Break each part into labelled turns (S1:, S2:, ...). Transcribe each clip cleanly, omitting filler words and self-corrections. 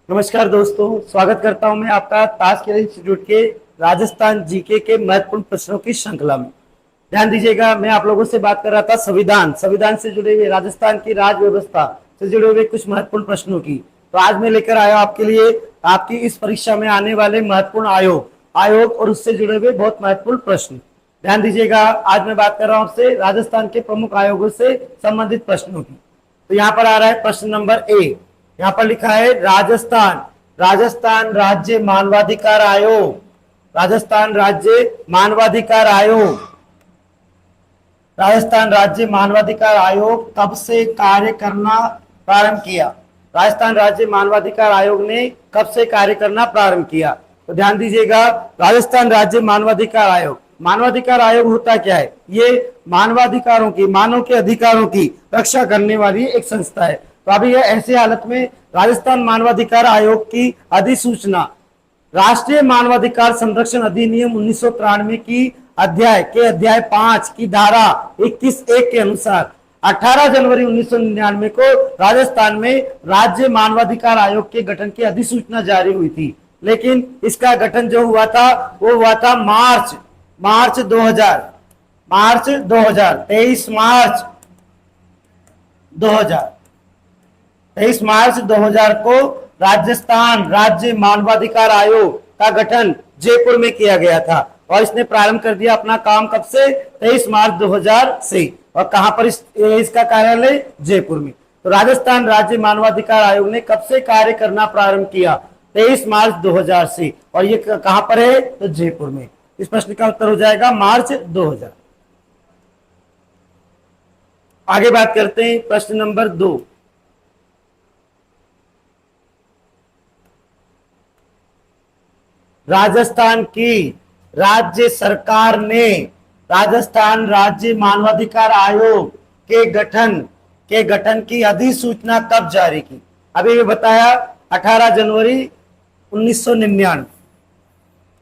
S1: नमस्कार दोस्तों, स्वागत करता हूं मैं आपका तास्किल इंस्टीट्यूट के राजस्थान जीके के महत्वपूर्ण प्रश्नों की श्रृंखला में। ध्यान दीजिएगा, मैं आप लोगों से बात कर रहा था संविधान से जुड़े हुए, राजस्थान की राज व्यवस्था से जुड़े हुए कुछ महत्वपूर्ण प्रश्नों की। तो आज मैं लेकर आया आपके लिए आपकी इस परीक्षा में आने वाले महत्वपूर्ण आयोग और उससे जुड़े हुए बहुत महत्वपूर्ण प्रश्न। ध्यान दीजिएगा, आज मैं बात कर रहा हूं आपसे राजस्थान के प्रमुख आयोगों से संबंधित प्रश्नों की। तो यहाँ पर आ रहा है प्रश्न नंबर ए। यहाँ पर लिखा है राजस्थान राज्य मानवाधिकार आयोग। राजस्थान राज्य मानवाधिकार आयोग राजस्थान राज्य मानवाधिकार आयोग कब से कार्य करना प्रारंभ किया? राजस्थान राज्य मानवाधिकार आयोग ने कब से कार्य करना प्रारंभ किया? तो ध्यान दीजिएगा, राजस्थान राज्य मानवाधिकार आयोग होता क्या है? ये मानवाधिकारों की, मानव के अधिकारों की रक्षा करने वाली एक संस्था है। तो अभी यह ऐसी हालत में राजस्थान मानवाधिकार आयोग की अधिसूचना राष्ट्रीय मानवाधिकार संरक्षण अधिनियम 1993 की अध्याय 5 की धारा 21(1) के अनुसार 18 जनवरी 1999 को राजस्थान में राज्य मानवाधिकार आयोग के गठन की अधिसूचना जारी हुई थी। लेकिन इसका गठन जो हुआ था वो हुआ था मार्च 2000 23 मार्च 2000 को राजस्थान राज्य मानवाधिकार आयोग का गठन जयपुर में किया गया था और इसने प्रारंभ कर दिया अपना काम कब से? 23 मार्च 2000 से। और कहां पर इसका कार्यालय? जयपुर में। तो राजस्थान राज्य मानवाधिकार आयोग ने कब से कार्य करना प्रारंभ किया? 23 मार्च 2000 से। और ये कहां पर है? तो जयपुर में। इस प्रश्न का उत्तर हो जाएगा मार्च 2000। आगे बात करते हैं प्रश्न नंबर 2। राजस्थान की राज्य सरकार ने राजस्थान राज्य मानवाधिकार आयोग के गठन की अधिसूचना कब जारी की? अभी ये बताया 18 जनवरी 1999।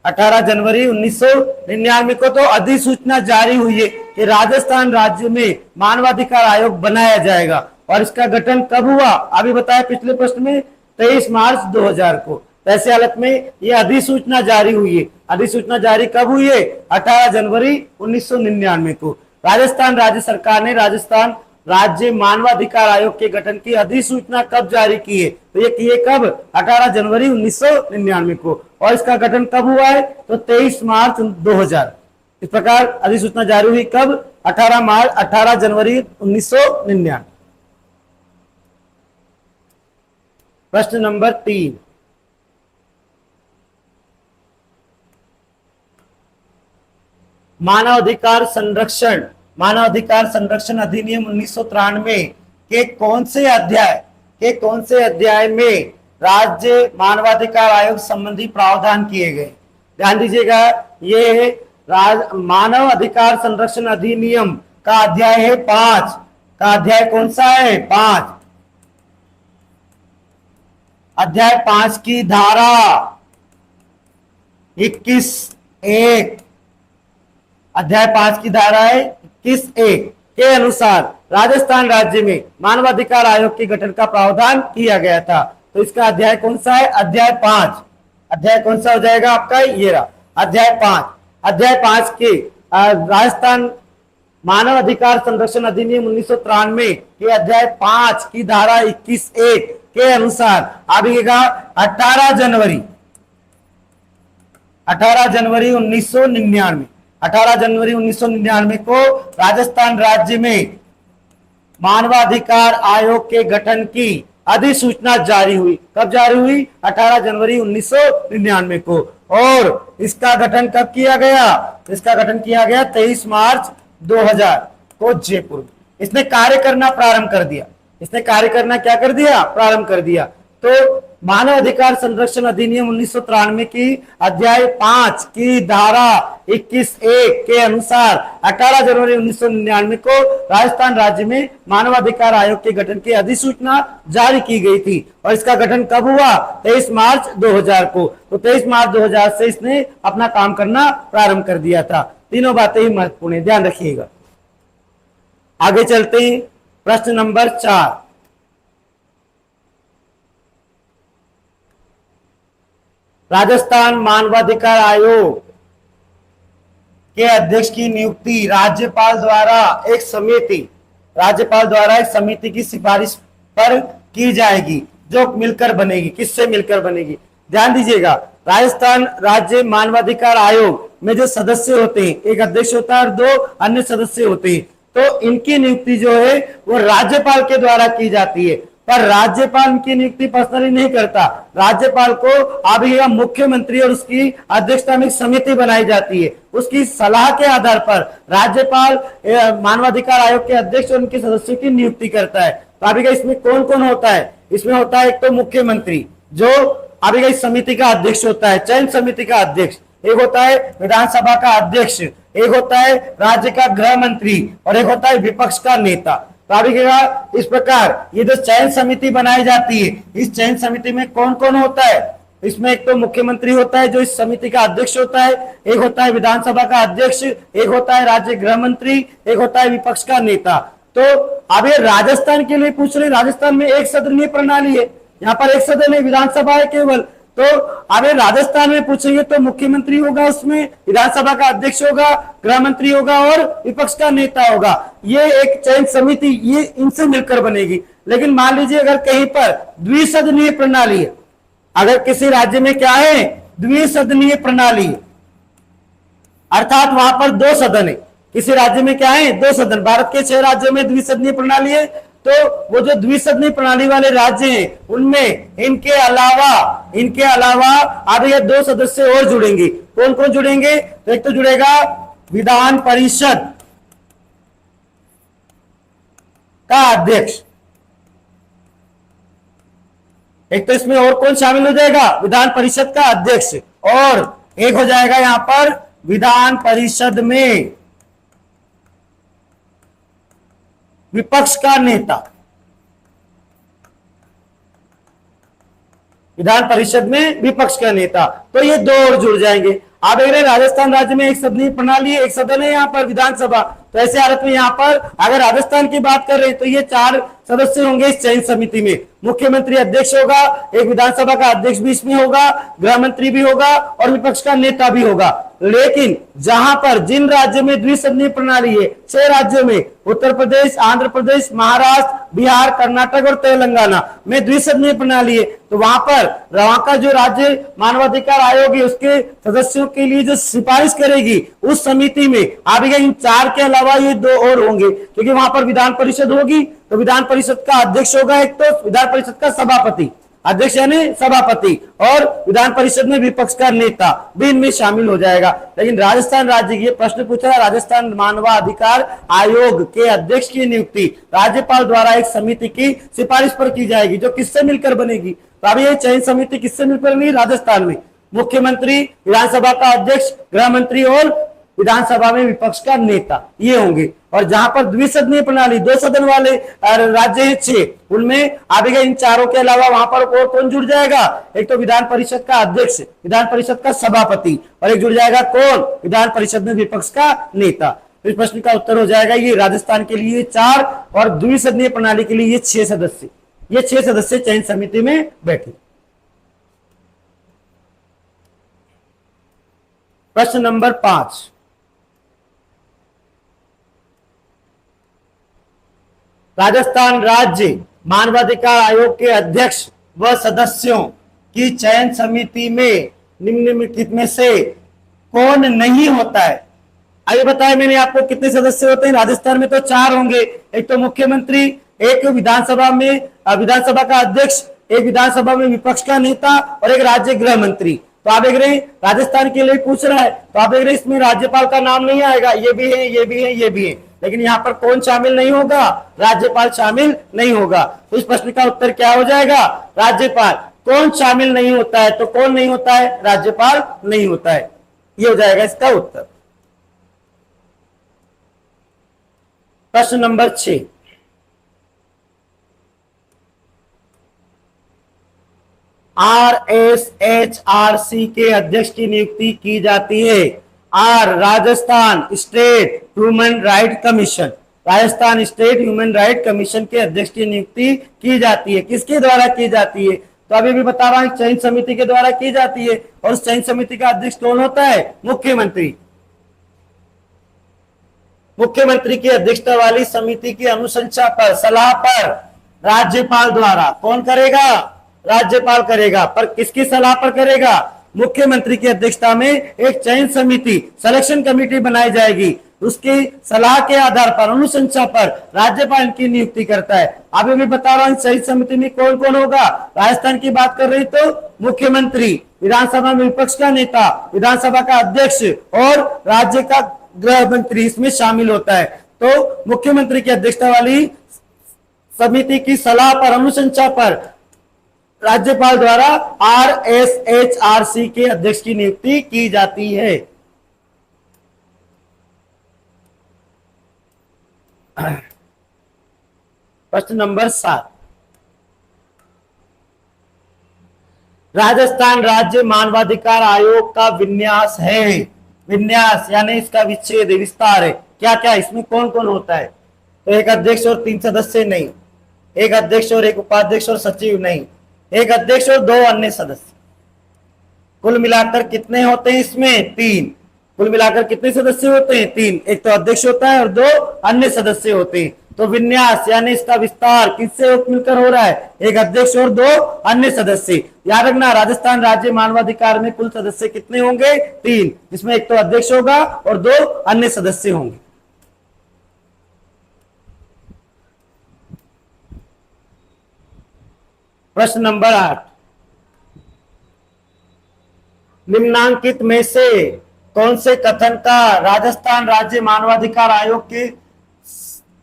S1: 18 जनवरी 1999 को तो अधिसूचना जारी हुई है कि राजस्थान राज्य में मानवाधिकार आयोग बनाया जाएगा। और इसका गठन कब हुआ? अभी बताया पिछले प्रश्न में 23 मार्च 2000 को। ऐसे हालत में यह अधिसूचना जारी हुई है। अधिसूचना जारी कब हुई है? 18 जनवरी 1999 को। राजस्थान राज्य सरकार ने राजस्थान राज्य मानवाधिकार आयोग के गठन की अधिसूचना कब जारी की है? तो ये किए कब? 18 जनवरी 1999 को। और इसका गठन कब हुआ है? तो 23 मार्च 2000। इस प्रकार अधिसूचना जारी हुई कब? 18 जनवरी 1999। प्रश्न नंबर 3। मानवाधिकार संरक्षण अधिनियम 1993 के कौन से अध्याय में राज्य मानवाधिकार आयोग संबंधी प्रावधान किए गए? ध्यान दीजिएगा, ये मानव अधिकार संरक्षण अधिनियम का अध्याय है 5 का। अध्याय कौन सा है? 5। अध्याय 5 की धारा 21(1) अध्याय 5 की धारा है 21(1) के अनुसार राजस्थान राज्य में मानवाधिकार आयोग के गठन का प्रावधान किया गया था। तो इसका अध्याय कौन सा है? अध्याय 5। अध्याय कौन सा हो जाएगा आपका? ये रहा अध्याय 5। अध्याय 5 के राजस्थान मानव अधिकार संरक्षण अधिनियम 1993 के अध्याय 5 की धारा 21(1) के अनुसार आएगा 18 जनवरी 1999। 18 जनवरी 1999 को राजस्थान राज्य में मानवाधिकार आयोग के गठन की अधिसूचना जारी हुई। कब जारी हुई? 18 जनवरी 1999 को। और इसका गठन कब किया गया? इसका गठन किया गया 23 मार्च 2000 को जयपुर में। इसने कार्य करना प्रारंभ कर दिया। प्रारंभ कर दिया। तो मानव अधिकार संरक्षण अधिनियम 1993 की अध्याय 5 की धारा 21(1) के अनुसार 18 जनवरी 1999 को राजस्थान राज्य में मानवाधिकार आयोग के गठन की अधिसूचना जारी की गई थी। और इसका गठन कब हुआ? 23 मार्च 2000 को। तो 23 मार्च 2000 से इसने अपना काम करना प्रारंभ कर दिया था। तीनों बातें ही महत्वपूर्ण है, ध्यान रखिएगा। आगे चलते हैं प्रश्न नंबर 4। राजस्थान मानवाधिकार आयोग के अध्यक्ष की नियुक्ति राज्यपाल द्वारा एक समिति की सिफारिश पर की जाएगी, जो मिलकर बनेगी। किससे मिलकर बनेगी? ध्यान दीजिएगा, राजस्थान राज्य मानवाधिकार आयोग में जो सदस्य होते हैं, एक अध्यक्ष होता है और 2 अन्य सदस्य होते हैं, तो इनकी नियुक्ति जो है वो राज्यपाल के द्वारा की जाती है। पर राज्यपाल इनकी नियुक्ति पर्सनली नहीं करता। राज्यपाल को अभी मुख्यमंत्री और उसकी अध्यक्षता में समिति बनाई जाती है, उसकी सलाह के आधार पर राज्यपाल मानवाधिकार आयोग के अध्यक्ष और उनके सदस्यों की नियुक्ति करता है। तो अभी इसमें कौन कौन होता है? इसमें होता है एक तो मुख्यमंत्री, जो अभी इस समिति का अध्यक्ष होता है, चयन समिति का अध्यक्ष। एक होता है विधानसभा का अध्यक्ष, एक होता है राज्य का गृह मंत्री और एक होता है विपक्ष का नेता। तो अभी इस प्रकार ये जो चयन समिति बनाई जाती है, इस चयन समिति में कौन कौन होता है? इसमें एक तो मुख्यमंत्री होता है जो इस समिति का अध्यक्ष होता है, एक होता है विधानसभा का अध्यक्ष, एक होता है राज्य गृह मंत्री, एक होता है विपक्ष का नेता। तो अब ये राजस्थान के लिए पूछ रहे, राजस्थान में एक सदनीय प्रणाली है, यहाँ पर एक सदन है, विधानसभा है केवल। तो अब राजस्थान में पूछेंगे तो मुख्यमंत्री होगा, उसमें विधानसभा का अध्यक्ष होगा, गृह मंत्री होगा और विपक्ष का नेता होगा। ये एक चयन समिति ये इनसे मिलकर बनेगी। लेकिन मान लीजिए अगर कहीं पर द्विसदनीय प्रणाली है, अगर किसी राज्य में क्या है, द्विसदनीय प्रणाली है, अर्थात वहां पर 2 सदन है, किसी राज्य में क्या है, 2 सदन। भारत के 6 राज्यों में द्विसदनीय प्रणाली है, तो वो जो द्विसदनीय प्रणाली वाले राज्य हैं उनमें इनके अलावा अब ये 2 सदस्य और जुड़ेंगे। कौन कौन जुड़ेंगे? तो एक तो जुड़ेगा विधान परिषद का अध्यक्ष, एक तो इसमें और कौन शामिल हो जाएगा, विधान परिषद का अध्यक्ष, और एक हो जाएगा यहां पर विधान परिषद में विपक्ष का नेता। विधान परिषद में विपक्ष का नेता, तो ये 2 और जुड़ जाएंगे। आप देख रहे हैं राजस्थान राज्य में एक सदनीय प्रणाली है, एक सदन है यहाँ पर विधानसभा। तो ऐसे हालत में यहाँ पर अगर राजस्थान की बात कर रहे हैं तो ये 4 सदस्य होंगे इस चयन समिति में। मुख्यमंत्री अध्यक्ष होगा, एक विधानसभा का अध्यक्ष भी इसमें होगा, गृह मंत्री भी होगा और विपक्ष का नेता भी होगा। लेकिन जहां पर जिन राज्यों में द्विसदनीय प्रणाली है, 6 राज्यों में, उत्तर प्रदेश, आंध्र प्रदेश, महाराष्ट्र, बिहार, कर्नाटक और तेलंगाना में द्विसदनीय प्रणाली है, तो वहां का जो राज्य मानवाधिकार आयोग है उसके सदस्यों के लिए जो सिफारिश करेगी उस समिति में अभी इन 4 के अलावा ये 2 और होंगे, क्योंकि वहां पर विधान परिषद होगी। तो विधान परिषद का अध्यक्ष होगा एक तो विधान परिषद का सभापति, अध्यक्ष यानी सभापति, और विधान परिषद में विपक्ष का नेता भी इनमें शामिल हो जाएगा। लेकिन राजस्थान राज्य की प्रश्न पूछा है, राजस्थान मानवाधिकार आयोग के अध्यक्ष की नियुक्ति राज्यपाल द्वारा एक समिति की सिफारिश पर की जाएगी, जो किससे मिलकर बनेगी? तो अभी ये चयन समिति किससे मिलकर बनेगी? राजस्थान में मुख्यमंत्री, विधानसभा का अध्यक्ष, गृह मंत्री और विधानसभा में विपक्ष का नेता, ये होंगे। और जहां पर द्विसदनीय प्रणाली 2 सदन वाले राज्य हैं 6, उनमें आगे इन 4 के अलावा वहां पर और कौन जुड़ जाएगा? एक तो विधान परिषद का अध्यक्ष, विधान परिषद का सभापति, और एक जुड़ जाएगा कौन? विधान परिषद में विपक्ष का नेता। इस प्रश्न का उत्तर हो जाएगा ये राजस्थान के लिए 4 और द्विसदनीय प्रणाली के लिए ये 6 सदस्य, ये 6 सदस्य चयन समिति में बैठे। प्रश्न नंबर 5, राजस्थान राज्य मानवाधिकार आयोग के अध्यक्ष व सदस्यों की चयन समिति में निम्नलिखित में से कौन नहीं होता है? अभी बताया मैंने आपको कितने सदस्य होते हैं। राजस्थान में तो 4 होंगे, एक तो मुख्यमंत्री, एक विधानसभा में विधानसभा का अध्यक्ष, एक विधानसभा में विपक्ष का नेता और एक राज्य गृह मंत्री। तो आप देख रहे हैं राजस्थान के लिए पूछ रहा है, तो आप देख रहे हैं इसमें राज्यपाल का नाम नहीं आएगा, ये भी है, ये भी है, ये भी है, लेकिन यहाँ पर कौन शामिल नहीं होगा? राज्यपाल शामिल नहीं होगा। तो इस प्रश्न का उत्तर क्या हो जाएगा? राज्यपाल। कौन शामिल नहीं होता है? तो कौन नहीं होता है? राज्यपाल नहीं होता है, ये हो जाएगा इसका उत्तर। प्रश्न नंबर 6, RSHRC के अध्यक्ष की नियुक्ति की जाती है। Rajasthan state human right commission, Rajasthan state human right commission के अध्यक्ष की नियुक्ति की जाती है। किसके द्वारा की जाती है? तो अभी भी बता रहा हूं चयन समिति के द्वारा की जाती है, और उस चयन समिति का अध्यक्ष कौन होता है? मुख्यमंत्री। मुख्यमंत्री की अध्यक्षता वाली समिति की अनुशंसा पर, सलाह पर राज्यपाल द्वारा कौन करेगा? राज्यपाल करेगा। पर किसकी सलाह पर करेगा? मुख्यमंत्री की अध्यक्षता में एक चयन समिति, सिलेक्शन कमेटी बनाई जाएगी। उसकी सलाह के आधार पर, अनुशंसा पर राज्यपाल की नियुक्ति करता है। अभी भी बता रहा हूं चयन समिति में कौन कौन होगा। राजस्थान की बात कर रही तो मुख्यमंत्री, विधानसभा में विपक्ष का नेता, विधानसभा का अध्यक्ष और राज्य का गृह मंत्री इसमें शामिल होता है। तो मुख्यमंत्री की अध्यक्षता वाली समिति की सलाह पर, अनुशंसा पर राज्यपाल द्वारा RSHRC के अध्यक्ष की नियुक्ति की जाती है। प्रश्न नंबर 7, राजस्थान राज्य मानवाधिकार आयोग का विन्यास है। विन्यास यानी इसका विच्छेद, विस्तार है। क्या क्या इसमें कौन कौन होता है? तो एक अध्यक्ष और 3 सदस्य नहीं, एक अध्यक्ष और एक उपाध्यक्ष और सचिव नहीं, एक अध्यक्ष और 2 अन्य सदस्य। कुल मिलाकर कितने होते हैं इसमें? 3। कुल मिलाकर कितने सदस्य होते हैं? 3। एक तो अध्यक्ष होता है और 2 अन्य सदस्य होते हैं। तो विन्यास यानी इसका विस्तार किससे मिलकर हो रहा है? एक अध्यक्ष और 2 अन्य सदस्य। याद रखना, राजस्थान राज्य मानवाधिकार में कुल सदस्य कितने होंगे? 3, जिसमें एक तो अध्यक्ष होगा और 2 अन्य सदस्य होंगे। प्रश्न नंबर 8, निम्नांकित में से कौन से कथन का राजस्थान राज्य मानवाधिकार आयोग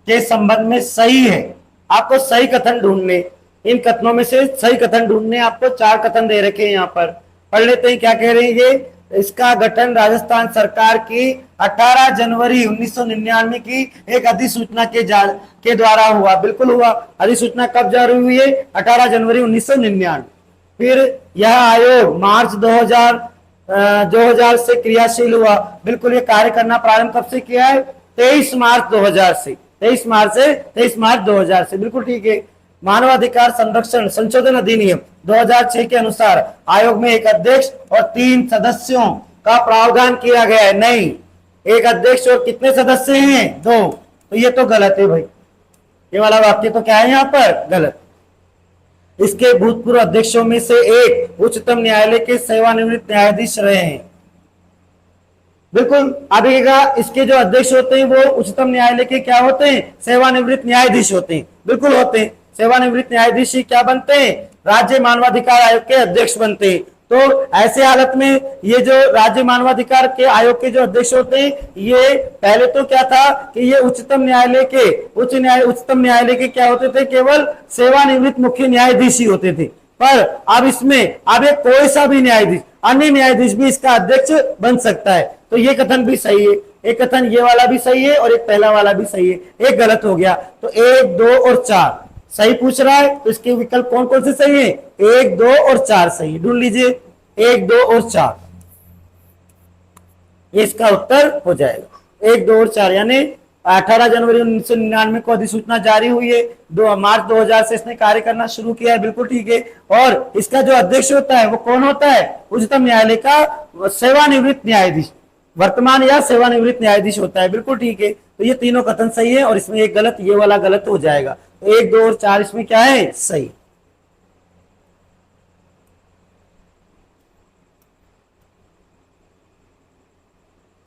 S1: के संबंध में सही है? आपको सही कथन ढूंढने, इन कथनों में से सही कथन ढूंढने। आपको 4 कथन दे रखे हैं, यहां पर पढ़ लेते हैं क्या कह रहे हैं ये। इसका गठन राजस्थान सरकार की 18 जनवरी 1999 की एक अधिसूचना के द्वारा हुआ। बिल्कुल हुआ। अधिसूचना कब जारी हुई है? 18 जनवरी 1999। फिर यह आयोग मार्च 2000 से क्रियाशील हुआ। बिल्कुल, ये कार्य करना प्रारंभ कब से किया है? 23 मार्च 2000 से। 23 मार्च 2000 से। बिल्कुल ठीक है। मानवाधिकार संरक्षण संशोधन अधिनियम 2006 के अनुसार आयोग में एक अध्यक्ष और 3 सदस्यों का प्रावधान किया गया है। नहीं, एक अध्यक्ष और कितने सदस्य हैं? 2। तो ये तो गलत है भाई, ये वाला वाक्य तो क्या है यहाँ पर? गलत। इसके भूतपूर्व अध्यक्षों में से एक उच्चतम न्यायालय के सेवानिवृत्त न्यायाधीश रहे हैं। बिल्कुल, अभी इसके जो अध्यक्ष होते हैं वो उच्चतम न्यायालय के क्या होते हैं? सेवानिवृत्त न्यायाधीश होते हैं। बिल्कुल होते हैं। सेवानिवृत्त न्यायाधीश ही क्या बनते हैं? राज्य मानवाधिकार आयोग के अध्यक्ष बनते हैं। तो ऐसे हालत में ये जो राज्य मानवाधिकार के आयोग के जो अध्यक्ष होते हैं, ये पहले तो क्या था कि ये उच्चतम न्यायालय के क्या होते थे? केवल सेवानिवृत्त मुख्य न्यायाधीश ही होते थे। पर अब इसमें अब एक कोई सा भी न्यायाधीश, अन्य न्यायाधीश भी इसका अध्यक्ष बन सकता है। तो ये कथन भी सही है। एक कथन ये वाला भी सही है और एक पहला वाला भी सही है। एक गलत हो गया। तो 1, 2 और 4 सही पूछ रहा है, तो इसके विकल्प कौन कौन से सही है? 1, 2 और 4 सही। ढूंढ लीजिए 1, 2 और 4, ये इसका उत्तर हो जाएगा। 1, 2 और 4 यानी 18 जनवरी 1999 को अधिसूचना जारी हुई है। 2 मार्च 2000 से इसने कार्य करना शुरू किया है। बिल्कुल ठीक है। और इसका जो अध्यक्ष होता है वो कौन होता है? उच्चतम न्यायालय का सेवानिवृत्त न्यायाधीश, वर्तमान या सेवानिवृत्त न्यायाधीश होता है। बिल्कुल ठीक है। तो ये तीनों कथन सही है और इसमें एक गलत, ये वाला गलत हो जाएगा। तो 1, 2 और 4 इसमें क्या है? सही।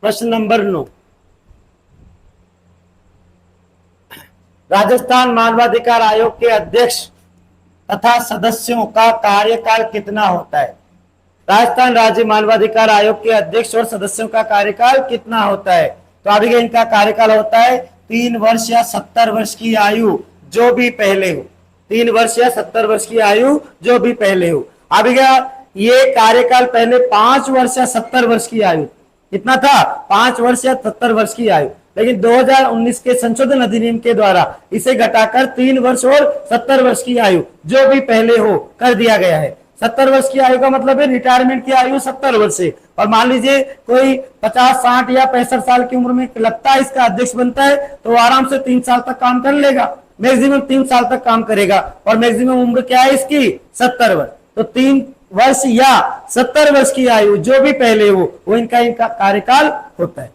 S1: प्रश्न नंबर 9, राजस्थान मानवाधिकार आयोग के अध्यक्ष तथा सदस्यों का कार्यकाल कितना होता है? राजस्थान राज्य मानवाधिकार आयोग के अध्यक्ष और सदस्यों का कार्यकाल कितना होता है? तो अभी इनका कार्यकाल होता है 3 वर्ष या 70 वर्ष की आयु जो भी पहले हो। 3 वर्ष या 70 वर्ष की आयु जो भी पहले हो। अभी ये कार्यकाल पहले 5 वर्ष या 70 वर्ष की आयु, कितना था? 5 वर्ष या 70 वर्ष की आयु। लेकिन 2019 के संशोधन अधिनियम के द्वारा इसे घटाकर 3 वर्ष और 70 वर्ष की आयु जो भी पहले हो कर दिया गया है। 70 वर्ष की आयु का मतलब है रिटायरमेंट की आयु 70 वर्ष है। और मान लीजिए कोई 50, 60 या 65 साल की उम्र में लगता है इसका अध्यक्ष बनता है, तो आराम से 3 साल तक काम कर लेगा। मैक्सिमम 3 साल तक काम करेगा और मैक्सिमम उम्र क्या है इसकी? 70 वर्ष। तो 3 वर्ष या 70 वर्ष की आयु जो भी पहले हो वो इनका कार्यकाल होता है।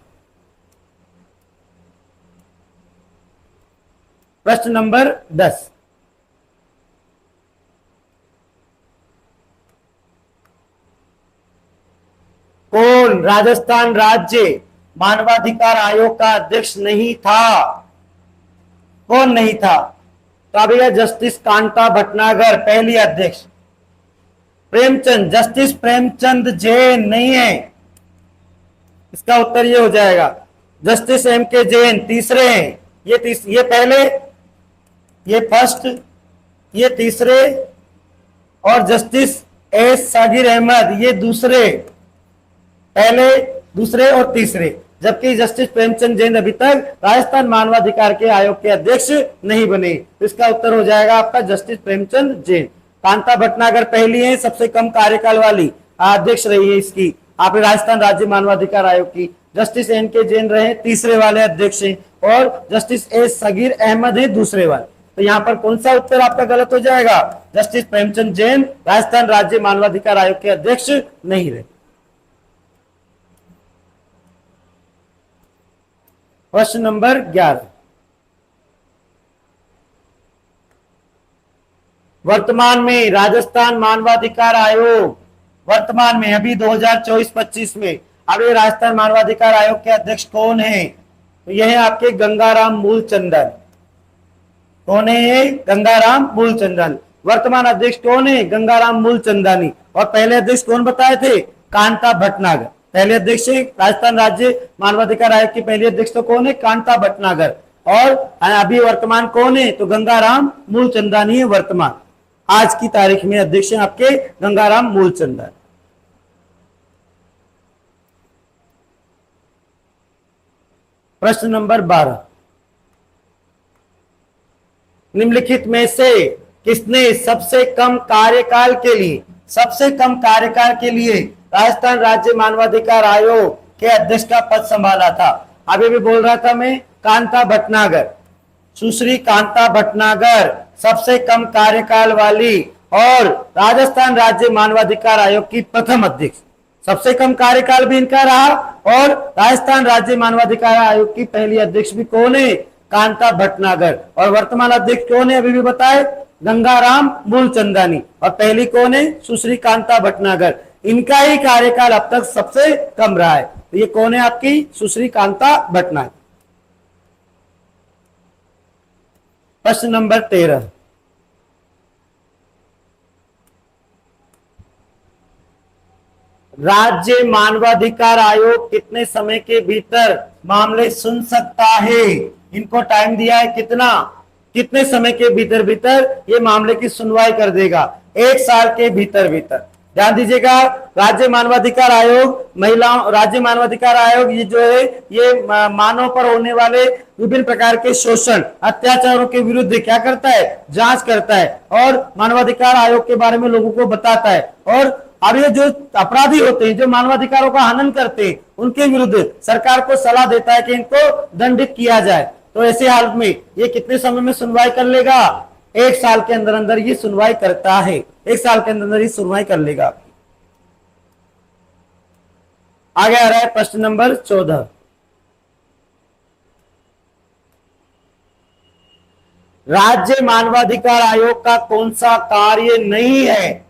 S1: प्रश्न नंबर 10, कौन राजस्थान राज्य मानवाधिकार आयोग का अध्यक्ष नहीं था? कौन नहीं था? तो अभी है जस्टिस कांता भटनागर पहली अध्यक्ष। प्रेमचंद, जस्टिस प्रेमचंद जैन नहीं है, इसका उत्तर ये हो जाएगा। जस्टिस एम के जैन तीसरे हैं, ये पहले, ये फर्स्ट, ये तीसरे, और जस्टिस एस सागिर अहमद ये दूसरे, पहले, दूसरे और तीसरे, जबकि जस्टिस प्रेमचंद जैन अभी तक राजस्थान मानवाधिकार के आयोग के अध्यक्ष नहीं बने। तो इसका उत्तर हो जाएगा आपका जस्टिस प्रेमचंद जैन। कांता भटनागर पहली है, सबसे कम कार्यकाल वाली अध्यक्ष रही है इसकी, आपने राजस्थान राज्य मानवाधिकार आयोग की। जस्टिस एन के जैन रहे तीसरे वाले अध्यक्ष हैं, और जस्टिस एस सगीर अहमद है दूसरे वाले। तो यहाँ पर कौन सा उत्तर आपका गलत हो जाएगा? जस्टिस प्रेमचंद जैन राजस्थान राज्य मानवाधिकार आयोग के अध्यक्ष नहीं रहे। प्रश्न नंबर 11, वर्तमान में राजस्थान मानवाधिकार आयोग, वर्तमान में अभी 2024-25 में अभी राजस्थान मानवाधिकार आयोग के अध्यक्ष कौन है? तो यह है आपके गंगाराम मूलचंदन। कौन है ये? गंगाराम मूलचंदन। वर्तमान अध्यक्ष कौन है? गंगाराम मूलचंदानी। और पहले अध्यक्ष कौन बताए थे? कांता भटनागर। पहले अध्यक्ष राजस्थान राज्य मानवाधिकार आयोग की पहली अध्यक्ष तो कौन है? कांता भटनागर। और अभी वर्तमान कौन है? तो गंगाराम मूलचंदानी है वर्तमान, आज की तारीख में अध्यक्ष हैं आपके गंगाराम मूलचंदानी। प्रश्न नंबर 12, निम्नलिखित में से किसने सबसे कम कार्यकाल के लिए राजस्थान राज्य मानवाधिकार आयोग के अध्यक्ष का पद संभाला था? अभी भी बोल रहा था मैं, कांता भटनागर, सुश्री कांता भटनागर सबसे कम कार्यकाल वाली और राजस्थान राज्य मानवाधिकार आयोग की प्रथम अध्यक्ष। सबसे कम कार्यकाल भी इनका रहा, और राजस्थान राज्य मानवाधिकार आयोग की पहली अध्यक्ष भी कौन है? कांता भटनागर। और वर्तमान अध्यक्ष कौन है? अभी भी बताए, गंगाराम मूलचंदानी। और पहली कौन है? सुश्री कांता भटनागर। इनका ही कार्यकाल अब तक सबसे कम रहा है। तो ये कौन है आपकी? सुश्री कांता भटनागर। प्रश्न नंबर 13, राज्य मानवाधिकार आयोग कितने समय के भीतर मामले सुन सकता है? इनको टाइम दिया है कितने समय के भीतर ये मामले की सुनवाई कर देगा? 1 साल के भीतर। ध्यान दीजिएगा, राज्य मानवाधिकार आयोग राज्य मानवाधिकार आयोग ये जो है ये मानव पर होने वाले विभिन्न प्रकार के शोषण अत्याचारों के विरुद्ध क्या करता है? जांच करता है, और मानवाधिकार आयोग के बारे में लोगों को बताता है। और अब ये जो अपराधी होते हैं, जो मानवाधिकारों का हनन करते हैं, उनके विरुद्ध सरकार को सलाह देता है कि इनको दंडित किया जाए। तो ऐसे हालत में ये कितने समय में सुनवाई कर लेगा? 1 साल के अंदर अंदर ये सुनवाई करता है। 1 साल के अंदर ये सुनवाई कर लेगा। आगे आ रहा है प्रश्न नंबर 14, राज्य मानवाधिकार आयोग का कौन सा कार्य नहीं है?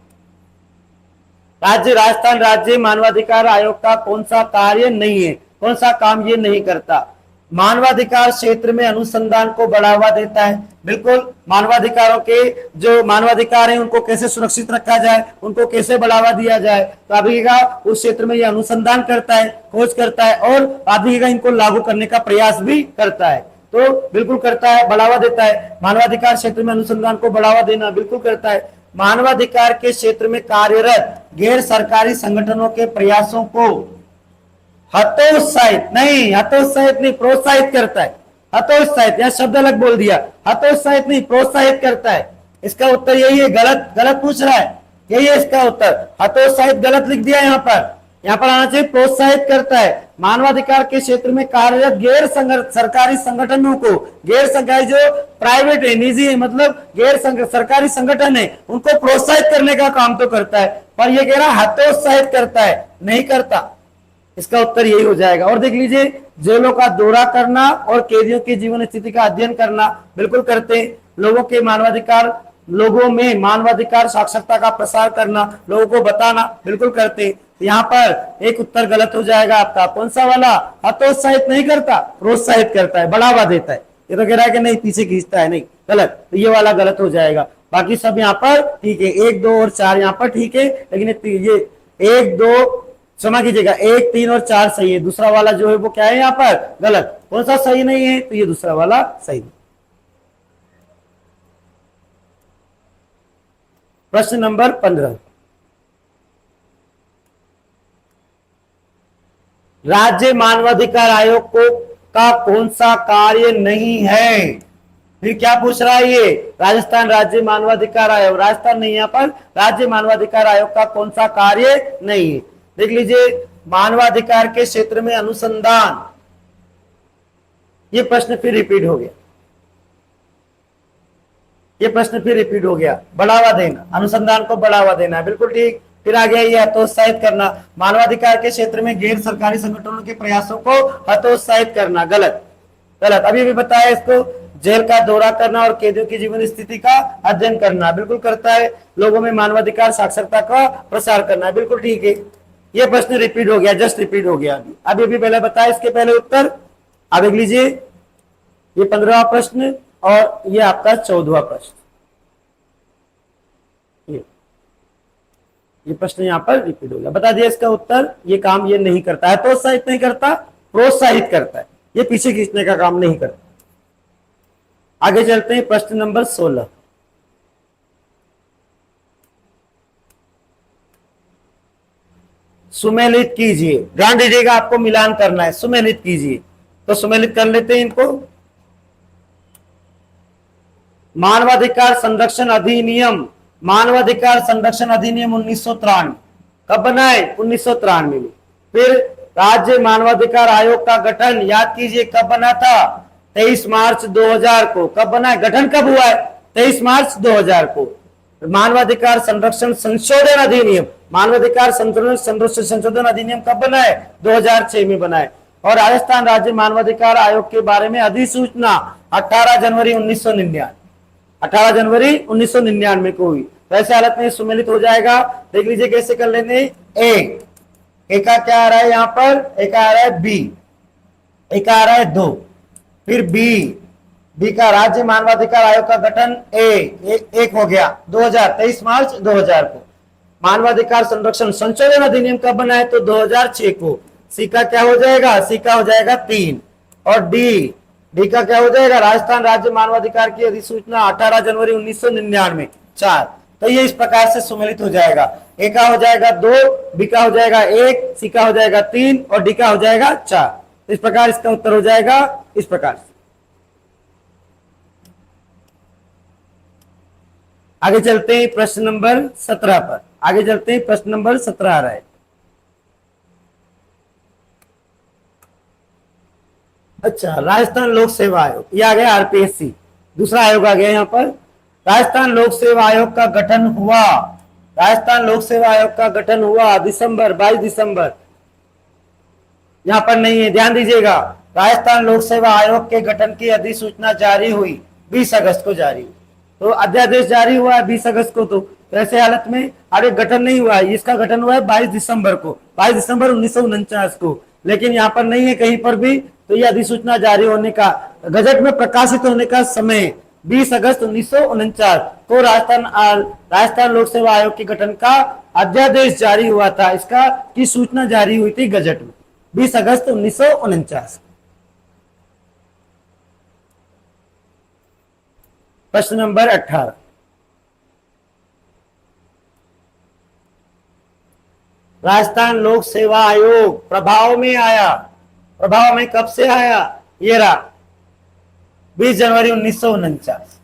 S1: राजस्थान राज्य मानवाधिकार आयोग का कौन सा कार्य नहीं है? कौन सा काम ये नहीं करता? मानवाधिकार क्षेत्र में अनुसंधान को बढ़ावा देता है। बिल्कुल, मानवाधिकारों के जो मानवाधिकार हैं उनको कैसे सुरक्षित रखा जाए, उनको कैसे बढ़ावा दिया जाए, तो अभी का उस क्षेत्र में ये अनुसंधान करता है, खोज करता है, और अभी का इनको लागू करने का प्रयास भी करता है। तो बिल्कुल करता है, बढ़ावा देता है। मानवाधिकार क्षेत्र में अनुसंधान को बढ़ावा देना बिल्कुल करता है। मानवाधिकार के क्षेत्र में कार्यरत गैर सरकारी संगठनों के प्रयासों को हतोत्साहित नहीं प्रोत्साहित करता है। हतोत्साहित, यह शब्द अलग बोल दिया, हतोत्साहित नहीं प्रोत्साहित करता है। इसका उत्तर यही है। गलत पूछ रहा है, यही है इसका उत्तर। हतोत्साहित गलत लिख दिया यहाँ पर आना चाहिए प्रोत्साहित करता है। मानवाधिकार के क्षेत्र में कार्यरत गैर सरकारी संगठनों को, गैर सरकारी जो प्राइवेट है, निजी है, मतलब गैर सरकारी संगठन है, उनको प्रोत्साहित करने का काम तो करता है, पर ये कह रहा हतोत्साहित करता है, नहीं करता। इसका उत्तर यही हो जाएगा। और देख लीजिए, जेलों का दौरा करना और कैदियों की जीवन स्थिति का अध्ययन करना, बिल्कुल करते हैं। लोगों में मानवाधिकार साक्षरता का प्रसार करना, लोगों को बताना, बिल्कुल करते हैं। यहाँ पर एक उत्तर गलत हो जाएगा आपका। कौन सा वाला? हतोत्साहित नहीं करता, प्रोत्साहित करता है, बढ़ावा देता है। ये तो कह रहा है कि नहीं पीछे खींचता है, नहीं, गलत। तो ये वाला गलत हो जाएगा। बाकी सब यहाँ पर ठीक है, 1, 2 और 4 यहाँ पर ठीक है, लेकिन ये 1, 2 क्षमा कीजिएगा, 1, 3 और 4 सही है। दूसरा वाला जो है वो क्या है यहाँ पर? गलत। कौन सा सही नहीं है? तो ये दूसरा वाला सही है। प्रश्न नंबर 15, राज्य मानवाधिकार आयोग को का कौन सा कार्य नहीं है? फिर क्या पूछ रहा है ये? राजस्थान राज्य मानवाधिकार आयोग, राजस्थान नहीं, यहाँ पर राज्य मानवाधिकार आयोग का कौन सा कार्य नहीं है? देख लीजिए, मानवाधिकार के क्षेत्र में अनुसंधान, ये प्रश्न फिर रिपीट हो गया, ये प्रश्न फिर रिपीट हो गया। बढ़ावा देना, अनुसंधान को बढ़ावा देना, बिल्कुल ठीक। फिर आ गया ये हतोत्साहित करना, मानवाधिकार के क्षेत्र में गैर सरकारी संगठनों के प्रयासों को हतोत्साहित करना, गलत, गलत। अभी भी बताया इसको, जेल का दौरा करना और कैदियों की जीवन स्थिति का अध्ययन करना, बिल्कुल करता है। लोगों में मानवाधिकार साक्षरता का प्रसार करना, बिल्कुल ठीक है। ये प्रश्न रिपीट हो गया, जस्ट रिपीट हो गया। अभी अभी पहले बताया, इसके पहले उत्तर। अब देख लीजिए, ये 15वां प्रश्न और ये आपका 14वां प्रश्न। ये प्रश्न यहां पर रिपीट हो गया। बता दिया इसका उत्तर, ये काम ये नहीं करता है, प्रोत्साहित नहीं करता, प्रोत्साहित करता है, ये पीछे खींचने का काम नहीं करता। आगे चलते हैं, प्रश्न नंबर 16, सुमेलित कीजिए। ध्यान दीजिएगा, आपको मिलान करना है, सुमेलित कीजिए। तो सुमेलित कर लेते हैं इनको। मानवाधिकार संरक्षण अधिनियम, मानवाधिकार संरक्षण अधिनियम 1993 कब बना है? 1993 में। फिर राज्य मानवाधिकार आयोग का गठन, याद कीजिए कब बना था? 23 मार्च 2000 को। कब बना है? गठन कब हुआ है? 23 मार्च 2000 को। मानवाधिकार संरक्षण संशोधन अधिनियम, मानवाधिकार संशोधन अधिनियम कब बना है? 2006 में बना है। और राजस्थान राज्य मानवाधिकार आयोग के बारे में अधिसूचना 18 जनवरी 1999, 18 जनवरी 1999 को हुई। वैसे हालत में सुमेलित हो जाएगा। देख लीजिए कैसे कर लेंगे। ए का क्या आ रहा है यहाँ पर? ए का आ रहा है बी, ए का आ रहा है 2, फिर बी का राज्य मानवाधिकार आयोग का गठन एक हो गया 23 मार्च 2000 को। मानवाधिकार संरक्षण संशोधन अधिनियम कब बना है? तो 2006 को। सी का क्या हो जाएगा? सी का हो जाएगा 3। और डी का क्या हो जाएगा? राजस्थान राज्य मानवाधिकार की अधिसूचना 18 जनवरी 1999 4। तो ये इस प्रकार से सुमेलित हो जाएगा। ए का हो जाएगा 2, बी का हो जाएगा 1, सी का हो जाएगा 3 और डी का हो जाएगा 4। इस प्रकार इसका उत्तर हो जाएगा इस प्रकार से। आगे चलते हैं प्रश्न नंबर 17 पर। आगे चलते हैं, प्रश्न नंबर 17 आ रहा है। अच्छा, राजस्थान लोक सेवा आयोग, ये आ गया आरपीएससी, दूसरा आयोग आ गया यहाँ पर। राजस्थान लोक सेवा आयोग का गठन हुआ, राजस्थान लोक सेवा आयोग का गठन हुआ 22 दिसंबर। यहां पर नहीं है, ध्यान दीजिएगा। राजस्थान लोक सेवा आयोग के गठन की अधिसूचना जारी हुई 20 अगस्त को जारी हुई। तो अध्यादेश जारी हुआ है 20 अगस्त को। तो ऐसे हालत में आगे गठन नहीं हुआ है, इसका गठन हुआ है 22 दिसंबर को, 22 दिसंबर 1949 को। लेकिन यहाँ पर नहीं है कहीं पर भी। तो यह अधिसूचना जारी होने का, गजट में प्रकाशित होने का समय 20 अगस्त 1949 को राजस्थान लोक सेवा आयोग के गठन का अध्यादेश जारी हुआ था। इसका की सूचना जारी हुई थी गजट में 20 अगस्त 1949। प्रश्न नंबर 18, राजस्थान लोक सेवा आयोग प्रभाव में आया, प्रभाव में कब से आया? ये रहा 20 जनवरी 1949।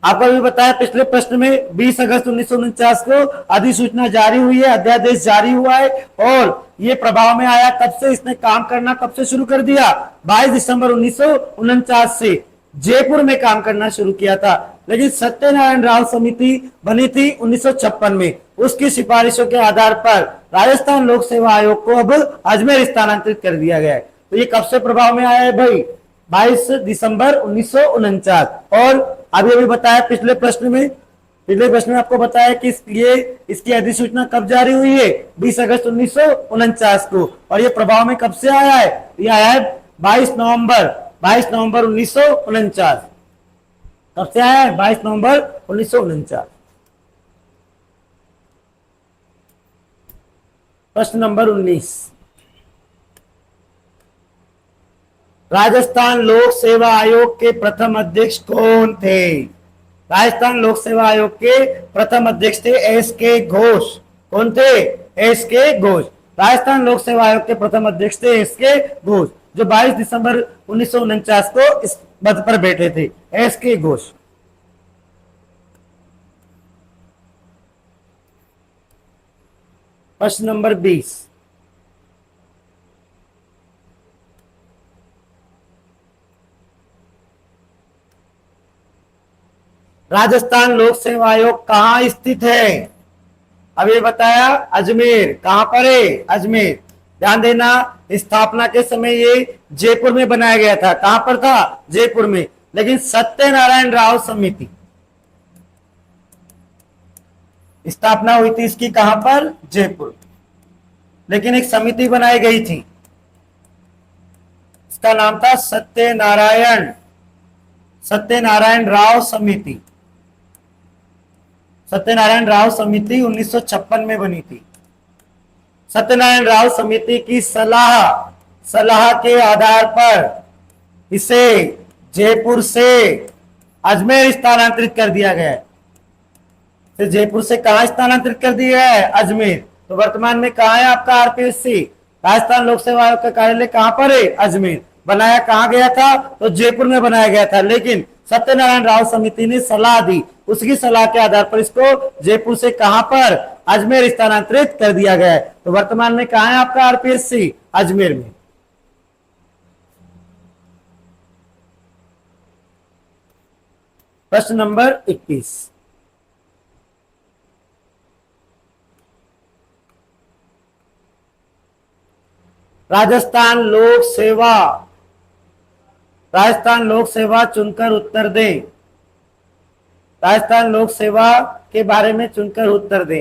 S1: आपको भी बताया पिछले प्रश्न में 20 अगस्त 1949 को अधिसूचना जारी हुई है, अध्यादेश जारी हुआ है और ये प्रभाव में आया। कब से इसने काम करना कब से शुरू कर दिया? 22 दिसंबर 1949 से जयपुर में काम करना शुरू किया था। लेकिन सत्यनारायण राव समिति बनी थी 1956 में, उसकी सिफारिशों के आधार पर राजस्थान लोक सेवा आयोग को अब अजमेर स्थानांतरित कर दिया गया है। तो ये कब से प्रभाव में आया है भाई? 22 दिसंबर 1949। और अभी बताया पिछले प्रश्न में आपको बताया कि इसकी अधिसूचना कब जारी हुई है? 20 अगस्त 1949 को। और ये प्रभाव में कब से आया है? ये आया है 22 नवंबर 1949। कब से आया है? 22 नवंबर 1949। प्रश्न नंबर 19, राजस्थान लोक सेवा आयोग के प्रथम अध्यक्ष कौन थे? राजस्थान लोक सेवा आयोग के प्रथम अध्यक्ष थे एस.के. घोष। कौन थे? एस.के. घोष। राजस्थान लोक सेवा आयोग के प्रथम अध्यक्ष थे एस.के. घोष, जो 22 दिसंबर 1949 को इस पद पर बैठे थे, एस.के. घोष। प्रश्न नंबर 20, राजस्थान लोक सेवा आयोग कहां स्थित है? अब ये बताया अजमेर। कहां पर है? अजमेर। ध्यान देना, स्थापना के समय ये जयपुर में बनाया गया था। कहां पर था? जयपुर में। लेकिन सत्यनारायण राव समिति स्थापना हुई थी इसकी कहां पर? जयपुर। लेकिन एक समिति बनाई गई थी, इसका नाम था सत्यनारायण राव समिति। सत्यनारायण राव समिति 1956 में बनी थी। सत्यनारायण राव समिति की सलाह के आधार पर इसे जयपुर से अजमेर स्थानांतरित कर दिया गया है। फिर जयपुर से कहां स्थानांतरित कर दिया है? अजमेर। तो वर्तमान में कहां है आपका आरपीएससी? राजस्थान लोक सेवा आयोग का कार्यालय कहां पर है? अजमेर। बनाया कहां गया था? तो जयपुर में बनाया गया था। लेकिन सत्यनारायण राव समिति ने सलाह दी, उसकी सलाह के आधार पर इसको जयपुर से कहां पर? अजमेर स्थानांतरित कर दिया गया है। तो वर्तमान में कहां है आपका आरपीएससी? अजमेर में। प्रश्न नंबर 21, राजस्थान लोक सेवा चुनकर उत्तर दे। राजस्थान लोक सेवा के बारे में चुनकर उत्तर दे।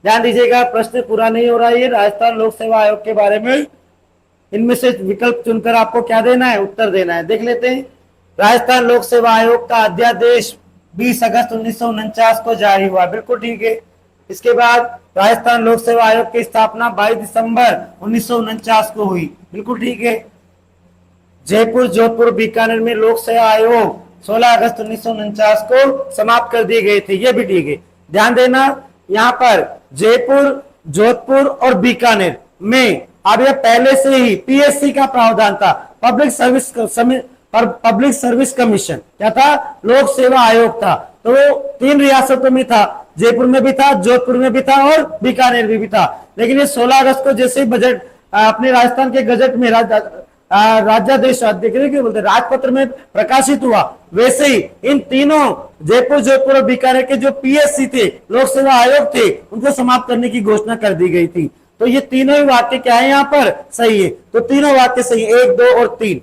S1: ध्यान दीजिएगा, प्रश्न पूरा नहीं हो रहा है। राजस्थान लोक सेवा आयोग के बारे में इनमें से विकल्प चुनकर आपको क्या देना है? उत्तर देना है। देख लेते हैं। राजस्थान लोक सेवा आयोग का अध्यादेश 20 अगस्त 1949 को जारी हुआ, बिल्कुल ठीक है। इसके बाद राजस्थान लोक सेवा आयोग की स्थापना 22 दिसंबर 1949 को हुई, बिल्कुल ठीक है। जयपुर, जोधपुर, बीकानेर में लोक सेवा आयोग 16 अगस्त 1949 को समाप्त कर दिए गए थे, ये भी ठीक है। ध्यान देना, यहाँ पर जयपुर, जोधपुर और बीकानेर में अब यह पहले से ही पीएससी का प्रावधान था, पब्लिक सर्विस कमीशन। क्या था? लोक सेवा आयोग था। तो वो 3 रियासतों में था, जयपुर में भी था, जोधपुर में भी था और बीकानेर में भी था। लेकिन ये 16 अगस्त को जैसे बजट अपने राजस्थान के गजट में राज्यादेश बोलते राजपत्र में प्रकाशित हुआ, वैसे ही इन तीनों जयपुर, जोधपुर और बीकानेर के जो पीएससी थे, लोक सेवा आयोग थे, उनको समाप्त करने की घोषणा कर दी गई थी। तो ये तीनों ही वाक्य क्या है यहाँ पर? सही है। तो तीनों वाक्य सही है, 1, 2 और 3।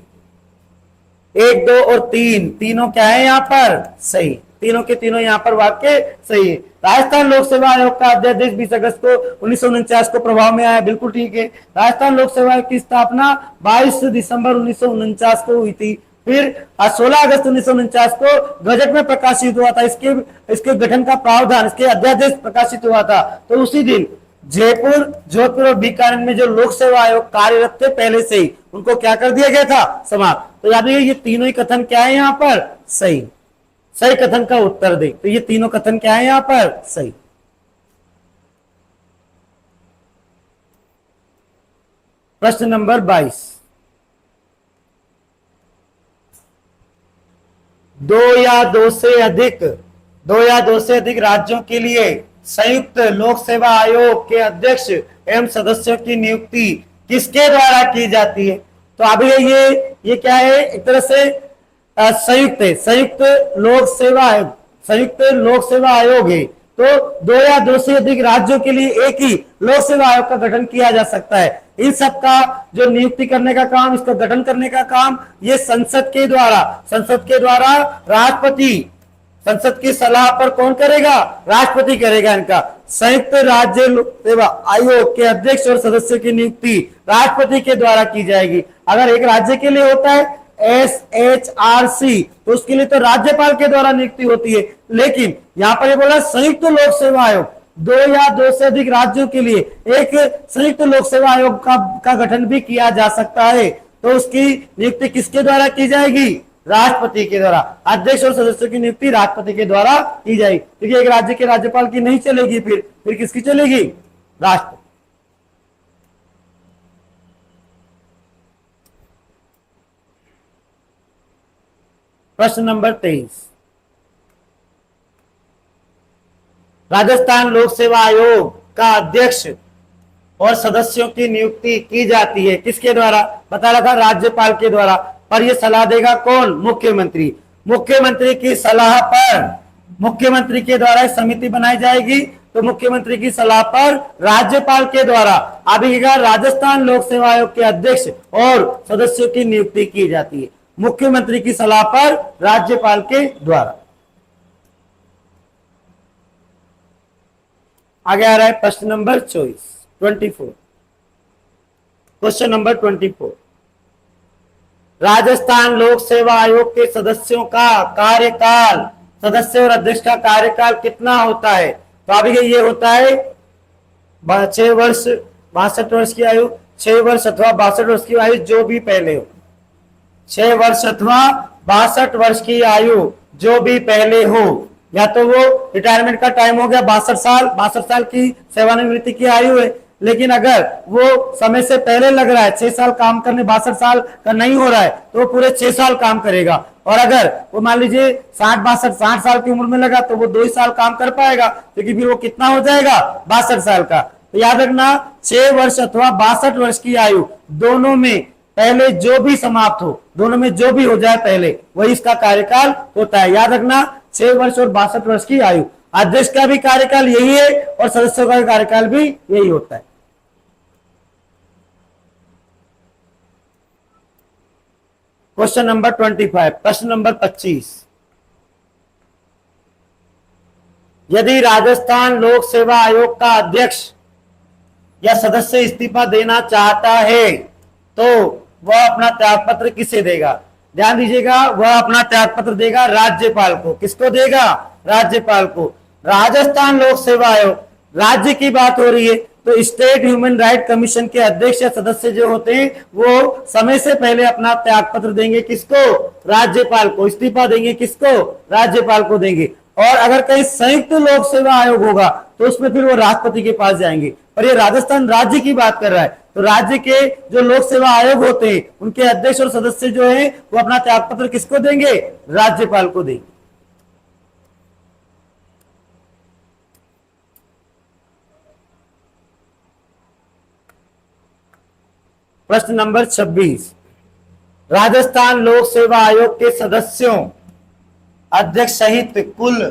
S1: 1, 2 और 3 तीनों क्या है यहाँ पर? सही। तीनों के तीनों यहाँ पर वाक्य सही है। राजस्थान लोक सेवा आयोग का अध्यादेश 20 अगस्त को 1949 को प्रभाव में आया, बिल्कुल ठीक है। राजस्थान लोक सेवा आयोग की स्थापना 22 दिसंबर 1949 को हुई थी। फिर 16 अगस्त 1949 को गजट में प्रकाशित हुआ था, इसके गठन का प्रावधान, इसके अध्यादेश प्रकाशित हुआ था। तो उसी दिन जयपुर, जोधपुर और बीकानेर में जो लोक सेवा आयोग कार्यरत थे पहले से ही, उनको क्या कर दिया गया था? समाप्त। तो याद रखिए, ये तीनों ही कथन क्या है यहाँ पर? सही। सही कथन का उत्तर दे। तो ये तीनों कथन क्या है यहाँ पर? सही। प्रश्न नंबर 22, 2 या 2 से अधिक दो या दो से अधिक राज्यों के लिए संयुक्त लोक सेवा आयोग के अध्यक्ष एवं सदस्यों की नियुक्ति किसके द्वारा की जाती है? तो अभी ये क्या है, एक तरह से संयुक्त है, संयुक्त लोक सेवा आयोग, संयुक्त लोक सेवा आयोग है। तो दो या दो से अधिक राज्यों के लिए एक ही लोक सेवा आयोग का गठन किया जा सकता है। इन सब का जो नियुक्ति करने का काम, इसका गठन करने का काम ये संसद के द्वारा राष्ट्रपति, संसद की सलाह पर कौन करेगा? राष्ट्रपति करेगा। इनका संयुक्त राज्य सेवा आयोग के अध्यक्ष और सदस्य की नियुक्ति राष्ट्रपति के द्वारा की जाएगी। अगर एक राज्य के लिए होता है SHRC, तो उसके लिए तो राज्यपाल के द्वारा नियुक्ति होती है। लेकिन यहां पर ये बोला संयुक्त लोक सेवा आयोग, दो या दो से अधिक राज्यों के लिए एक संयुक्त लोक सेवा आयोग का गठन भी किया जा सकता है। तो उसकी नियुक्ति किसके द्वारा की जाएगी? राष्ट्रपति के द्वारा। अध्यक्ष और सदस्यों की नियुक्ति राष्ट्रपति के द्वारा की जाएगी, क्योंकि एक राज्य के राज्यपाल की नहीं चलेगी, फिर किसकी चलेगी? राष्ट्रपति। प्रश्न नंबर 23, राजस्थान लोक सेवा आयोग का अध्यक्ष और सदस्यों की नियुक्ति की जाती है किसके द्वारा? बता रहा था राज्यपाल के द्वारा, पर यह सलाह देगा कौन? मुख्यमंत्री। मुख्यमंत्री की सलाह पर, मुख्यमंत्री के द्वारा समिति बनाई जाएगी, तो मुख्यमंत्री की सलाह पर राज्यपाल के द्वारा अभी राजस्थान लोक सेवा आयोग के अध्यक्ष और सदस्यों की नियुक्ति की जाती है, मुख्यमंत्री की सलाह पर राज्यपाल के द्वारा। आगे आ रहा है प्रश्न नंबर 24। क्वेश्चन नंबर 24, राजस्थान लोक सेवा आयोग के सदस्यों का कार्यकाल, सदस्य और अध्यक्ष का कार्यकाल कितना होता है? तो अभी ये होता है 6 वर्ष, 62 वर्ष की आयु, 6 वर्ष अथवा 62 वर्ष की आयु, जो भी पहले हो। 6 वर्ष अथवा 62 वर्ष की आयु जो भी पहले हो, या तो वो रिटायरमेंट का टाइम हो गया 62 साल की सेवानिवृत्ति की आयु है, लेकिन अगर वो समय से पहले लग रहा है, 6 साल काम करने 62 साल का नहीं हो रहा है, तो वो पूरे 6 साल काम करेगा। और अगर वो मान लीजिए 60 साल की उम्र में लगा, तो वो 2 ही साल काम कर पाएगा, क्योंकि फिर वो कितना हो जाएगा? 62 साल का। तो याद रखना, 6 वर्ष अथवा 62 वर्ष की आयु दोनों में पहले जो भी समाप्त हो, दोनों में जो भी हो जाए पहले, वही इसका कार्यकाल होता है। याद रखना, 6 वर्ष और 62 वर्ष की आयु। अध्यक्ष का भी कार्यकाल यही है और सदस्यों का कार्यकाल भी यही होता है। क्वेश्चन नंबर 25, प्रश्न नंबर 25, यदि राजस्थान लोक सेवा आयोग का अध्यक्ष या सदस्य इस्तीफा देना चाहता है, तो वह अपना त्यागपत्र किसे देगा? ध्यान दीजिएगा, वह अपना त्यागपत्र देगा राज्यपाल को। किसको देगा? राज्यपाल को। राजस्थान लोक सेवा आयोग, राज्य की बात हो रही है, तो स्टेट ह्यूमन राइट कमीशन के अध्यक्ष या सदस्य जो होते हैं, वो समय से पहले अपना त्यागपत्र देंगे किसको? राज्यपाल को। इस्तीफा देंगे किसको? राज्यपाल को देंगे। और अगर कहीं संयुक्त लोक सेवा आयोग होगा, तो उसमें फिर वो राष्ट्रपति के पास जाएंगे। पर ये राजस्थान राज्य की बात कर रहा है, तो राज्य के जो लोक सेवा आयोग होते हैं, उनके अध्यक्ष और सदस्य जो है, वो अपना त्यागपत्र किसको देंगे? राज्यपाल को देंगे। प्रश्न नंबर 26, राजस्थान लोक सेवा आयोग के सदस्यों, अध्यक्ष सहित कुल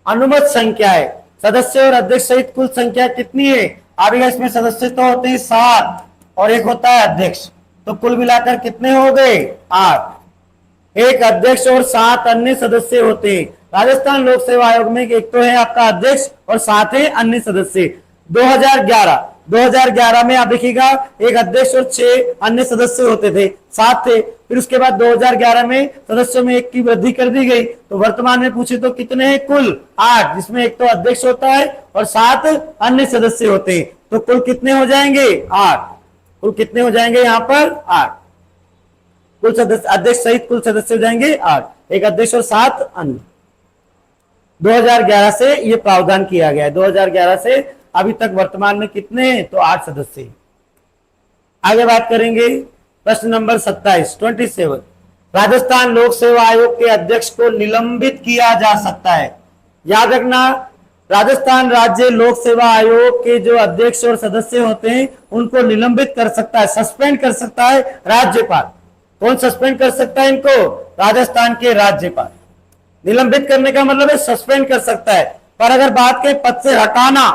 S1: अनुमत संख्या है। सदस्य और अध्यक्ष सहित कुल संख्या कितनी है? अभी इसमें सदस्य तो होते हैं 7 और एक होता है अध्यक्ष, तो कुल मिलाकर कितने हो गए? 8। एक अध्यक्ष और 7 अन्य सदस्य होते हैं। राजस्थान लोक सेवा आयोग में एक तो है आपका अध्यक्ष और 7 है अन्य सदस्य। 2011 में आप देखिएगा, एक अध्यक्ष और 6 अन्य सदस्य होते थे, 7 थे। फिर उसके बाद 2011 में सदस्यों में 1 की वृद्धि कर दी गई, तो वर्तमान में पूछे तो कितने हैं? कुल 8, जिसमें एक तो अध्यक्ष होता है और 7 अन्य सदस्य होते हैं। तो कुल कितने हो जाएंगे? 8। कुल कितने हो जाएंगे यहाँ पर? 8। कुल सदस्य, अध्यक्ष सहित कुल सदस्य हो जाएंगे 8, एक अध्यक्ष और 7 अन्य। 2011 से ये प्रावधान किया गया है। 2011 से अभी तक वर्तमान में कितने हैं? तो 8 सदस्य। आगे बात करेंगे प्रश्न नंबर 27। राजस्थान लोक सेवा आयोग के अध्यक्ष को निलंबित किया जा सकता है। याद रखना, राजस्थान राज्य लोक सेवा आयोग के जो अध्यक्ष और सदस्य होते हैं उनको निलंबित कर सकता है, सस्पेंड कर सकता है राज्यपाल। कौन सस्पेंड कर सकता है इनको? राजस्थान के राज्यपाल। निलंबित करने का मतलब है सस्पेंड कर सकता है। पर अगर बात के पद से हटाना,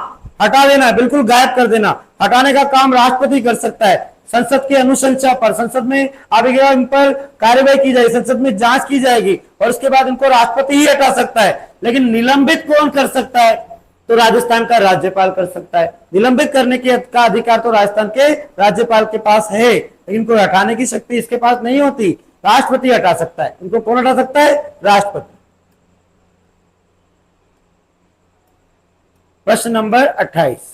S1: हटा देना, बिल्कुल गायब कर देना, हटाने का काम राष्ट्रपति कर सकता है। संसद की अनुशंसा पर, संसद में अभी इन पर कार्यवाही की जाएगी, संसद में जांच की जाएगी और उसके बाद इनको राष्ट्रपति ही हटा सकता है। लेकिन निलंबित कौन कर सकता है? तो राजस्थान का राज्यपाल कर सकता है। निलंबित करने का अधिकार तो राजस्थान के राज्यपाल के पास है, लेकिन इनको हटाने की शक्ति इसके पास नहीं होती। राष्ट्रपति हटा सकता है। इनको कौन हटा सकता है? राष्ट्रपति। प्रश्न नंबर 28,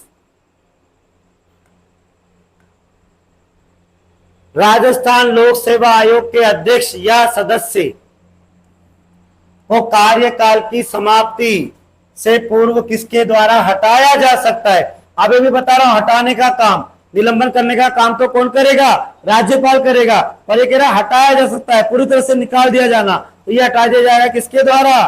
S1: राजस्थान लोक सेवा आयोग के अध्यक्ष या सदस्य को कार्यकाल की समाप्ति से पूर्व किसके द्वारा हटाया जा सकता है? अभी भी बता रहा हूं, हटाने का काम, निलंबन करने का काम तो कौन करेगा? राज्यपाल करेगा। पर ये कह रहा हटाया जा सकता है, पूरी तरह से निकाल दिया जाना, तो ये हटा दिया जाएगा किसके द्वारा?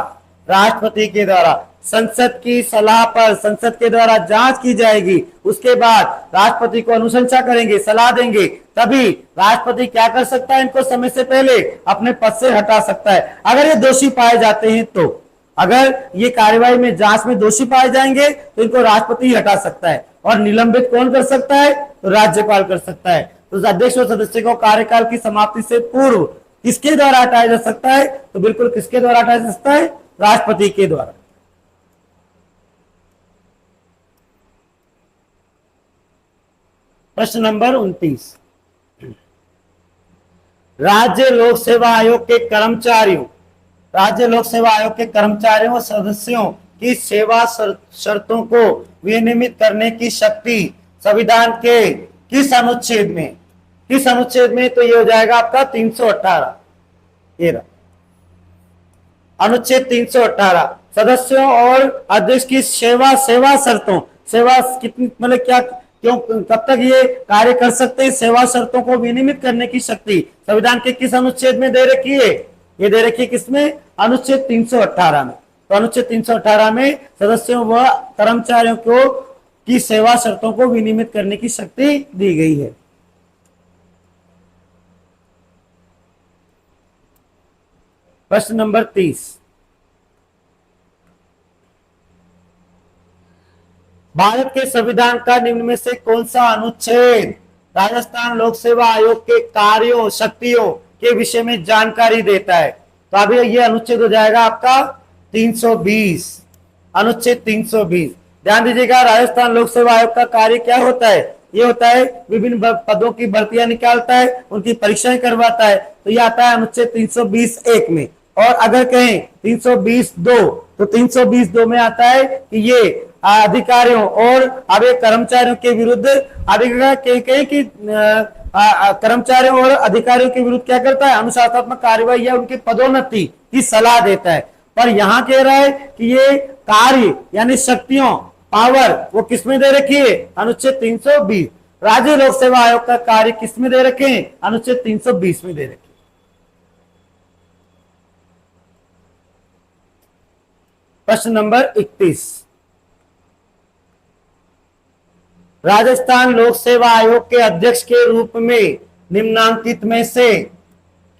S1: राष्ट्रपति के द्वारा। संसद की सलाह पर संसद के द्वारा जांच की जाएगी, उसके बाद राष्ट्रपति को अनुशंसा करेंगे, सलाह देंगे, तभी राष्ट्रपति क्या कर सकता है? इनको समय से पहले अपने पद से हटा सकता है। अगर ये दोषी पाए जाते हैं तो, अगर ये कार्यवाही में जांच में दोषी पाए जाएंगे तो इनको राष्ट्रपति हटा सकता है। और निलंबित कौन कर सकता है? तो राज्यपाल कर सकता है। तो अध्यक्ष और सदस्य को कार्यकाल की समाप्ति से पूर्व किसके द्वारा हटाया जा सकता है? तो बिल्कुल किसके द्वारा हटाया जा सकता है? राष्ट्रपति के द्वारा। प्रश्न नंबर 29, राज्य लोक सेवा आयोग के कर्मचारियों, राज्य लोक सेवा आयोग के कर्मचारियों और सदस्यों की सेवा शर्तों को विनियमित करने की शक्ति संविधान के किस अनुच्छेद में? किस अनुच्छेद में? तो ये हो जाएगा आपका 318। अनुच्छेद 318 सदस्यों और अध्यक्ष की सेवा शर्तों, सेवा कितनी, मतलब क्या, क्यों, कब तक ये कार्य कर सकते हैं? सेवा शर्तों को विनियमित करने की शक्ति संविधान के किस अनुच्छेद में दे रखी है? ये दे रखी है किसमें? अनुच्छेद 318 में। तो अनुच्छेद 318 में सदस्यों व कर्मचारियों को की सेवा शर्तों को विनियमित करने की शक्ति दी गई है। प्रश्न नंबर 30, भारत के संविधान का निम्न में से कौन सा अनुच्छेद राजस्थान लोक सेवा आयोग के कार्यों शक्तियों के विषय में जानकारी देता है? तो अभी ये अनुच्छेद हो जाएगा आपका 320, अनुच्छेद 320। ध्यान दीजिएगा, राजस्थान लोक सेवा आयोग का कार्य क्या होता है? ये होता है विभिन्न पदों की भर्तियां निकालता है, उनकी परीक्षाएं करवाता है। तो ये आता है अनुच्छेद 320(1) में। और अगर कहें 320(2) तो 320(2) में आता है कि ये अधिकारियों और आगे कर्मचारियों के विरुद्ध, कहें कि कर्मचारियों और अधिकारियों के विरुद्ध क्या करता है? अनुशासनात्मक कार्यवाही या उनकी पदोन्नति की सलाह देता है। पर यहां कह रहा है कि ये कार्य यानी शक्तियों, पावर, वो किसमें दे रखी है? अनुच्छेद 320। राज्य लोक सेवा आयोग का कार्य किसमें दे रखे हैं? अनुच्छेद 320 में दे रखे। प्रश्न नंबर 31, राजस्थान लोक सेवा आयोग के अध्यक्ष के रूप में निम्नांकित में से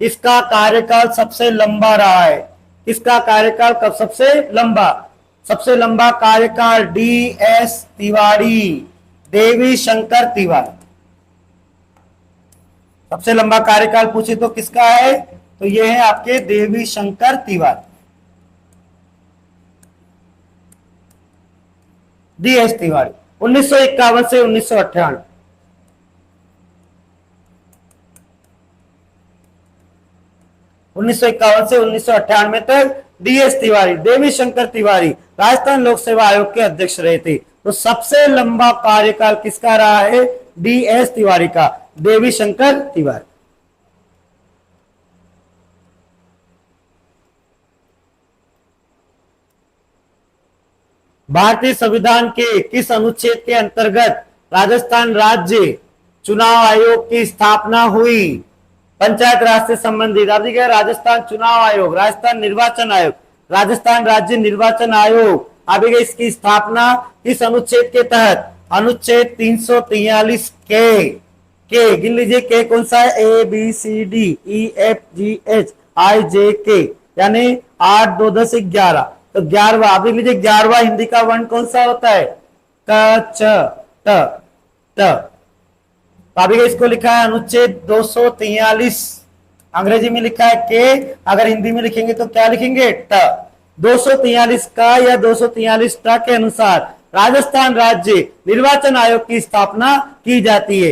S1: किसका कार्यकाल सबसे लंबा रहा है? किसका कार्यकाल कब सबसे लंबा? सबसे लंबा कार्यकाल DS तिवारी, देवी शंकर तिवारी। सबसे लंबा कार्यकाल पूछे तो किसका है? तो ये है आपके देवी शंकर तिवारी, DS तिवारी। 1951 से 1998, 1951 से 1998 तक DS तिवारी, देवी शंकर तिवारी राजस्थान लोक सेवा आयोग के अध्यक्ष रहे थे। तो सबसे लंबा कार्यकाल किसका रहा है? DS तिवारी का, देवी शंकर तिवारी। भारतीय संविधान के किस अनुच्छेद के अंतर्गत राजस्थान राज्य चुनाव आयोग की स्थापना हुई? पंचायत राज से संबंधित। अब देखिए राजस्थान चुनाव आयोग, राजस्थान निर्वाचन आयोग, राजस्थान राज्य निर्वाचन आयोग। अभी इसकी स्थापना इस अनुच्छेद के तहत, अनुच्छेद 343 के गिन लीजिए, के कौन सा है, A B C D E F G H I J K, यानी 8 2 10 11, तो 11वां। अभी लीजिए 11वां हिंदी का वर्ण कौन सा होता है, क च ट ट। अभी इसको लिखा है अनुच्छेद 243, अंग्रेजी में लिखा है के, अगर हिंदी में लिखेंगे तो क्या लिखेंगे, ट। 243 का या 243 ट के अनुसार राजस्थान राज्य निर्वाचन आयोग की स्थापना की जाती है।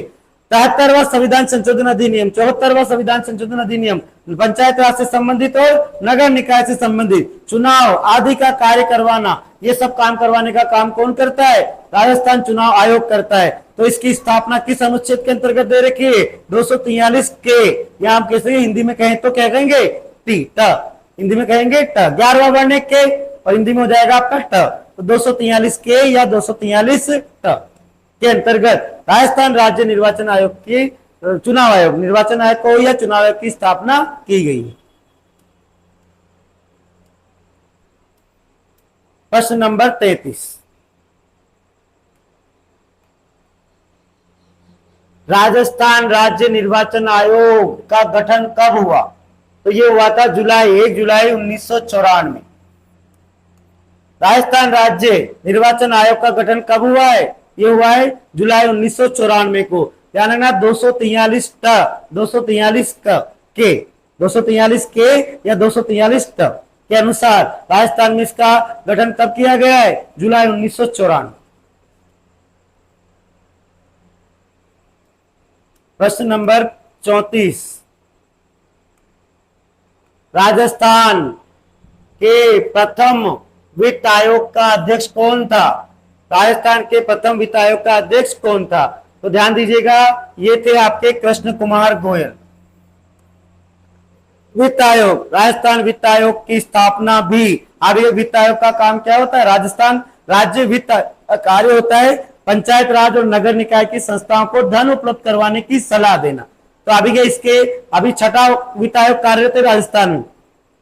S1: 73वां संविधान संशोधन अधिनियम, 74वां संविधान संशोधन अधिनियम पंचायत राज से संबंधित और नगर निकाय से संबंधित चुनाव आदि का कार्य करवाना, ये सब काम करवाने का काम कौन करता है, राजस्थान चुनाव आयोग करता है। तो इसकी स्थापना किस अनुच्छेद के अंतर्गत दे रखी है, 243 के, या हम कैसे हिंदी में कहें तो क्या कहेंगे, टी ट, हिंदी में कहेंगे ट। 11वां वर्ण के और हिंदी में हो जाएगा आपका ट, तो 243 के या 243 ट के अंतर्गत राजस्थान राज्य निर्वाचन आयोग की, चुनाव आयोग, निर्वाचन आयोग को या चुनाव आयोग की स्थापना की गई है। प्रश्न नंबर 33, राजस्थान राज्य निर्वाचन आयोग का गठन कब हुआ, तो ये हुआ था 1 जुलाई 1994। राजस्थान राज्य निर्वाचन आयोग का गठन कब हुआ है, ये हुआ है जुलाई 1994 को। ध्यान रखना 243 के 243 के या 243 के अनुसार राजस्थान में इसका गठन कब किया गया है, जुलाई 1994। प्रश्न नंबर 34, राजस्थान के प्रथम वित्त आयोग का अध्यक्ष कौन था, राजस्थान के प्रथम वित्त आयोग का अध्यक्ष कौन था, तो ध्यान दीजिएगा ये थे आपके कृष्ण कुमार गोयल। वित्त आयोग, राजस्थान वित्त आयोग की स्थापना भी, अब ये वित्त आयोग का काम क्या होता है, राजस्थान राज्य वित्त कार्य होता है पंचायत राज और नगर निकाय की संस्थाओं को धन उपलब्ध करवाने की सलाह देना। तो अभी के इसके अभी छठा वित्त आयोग कार्यरत है राजस्थान में,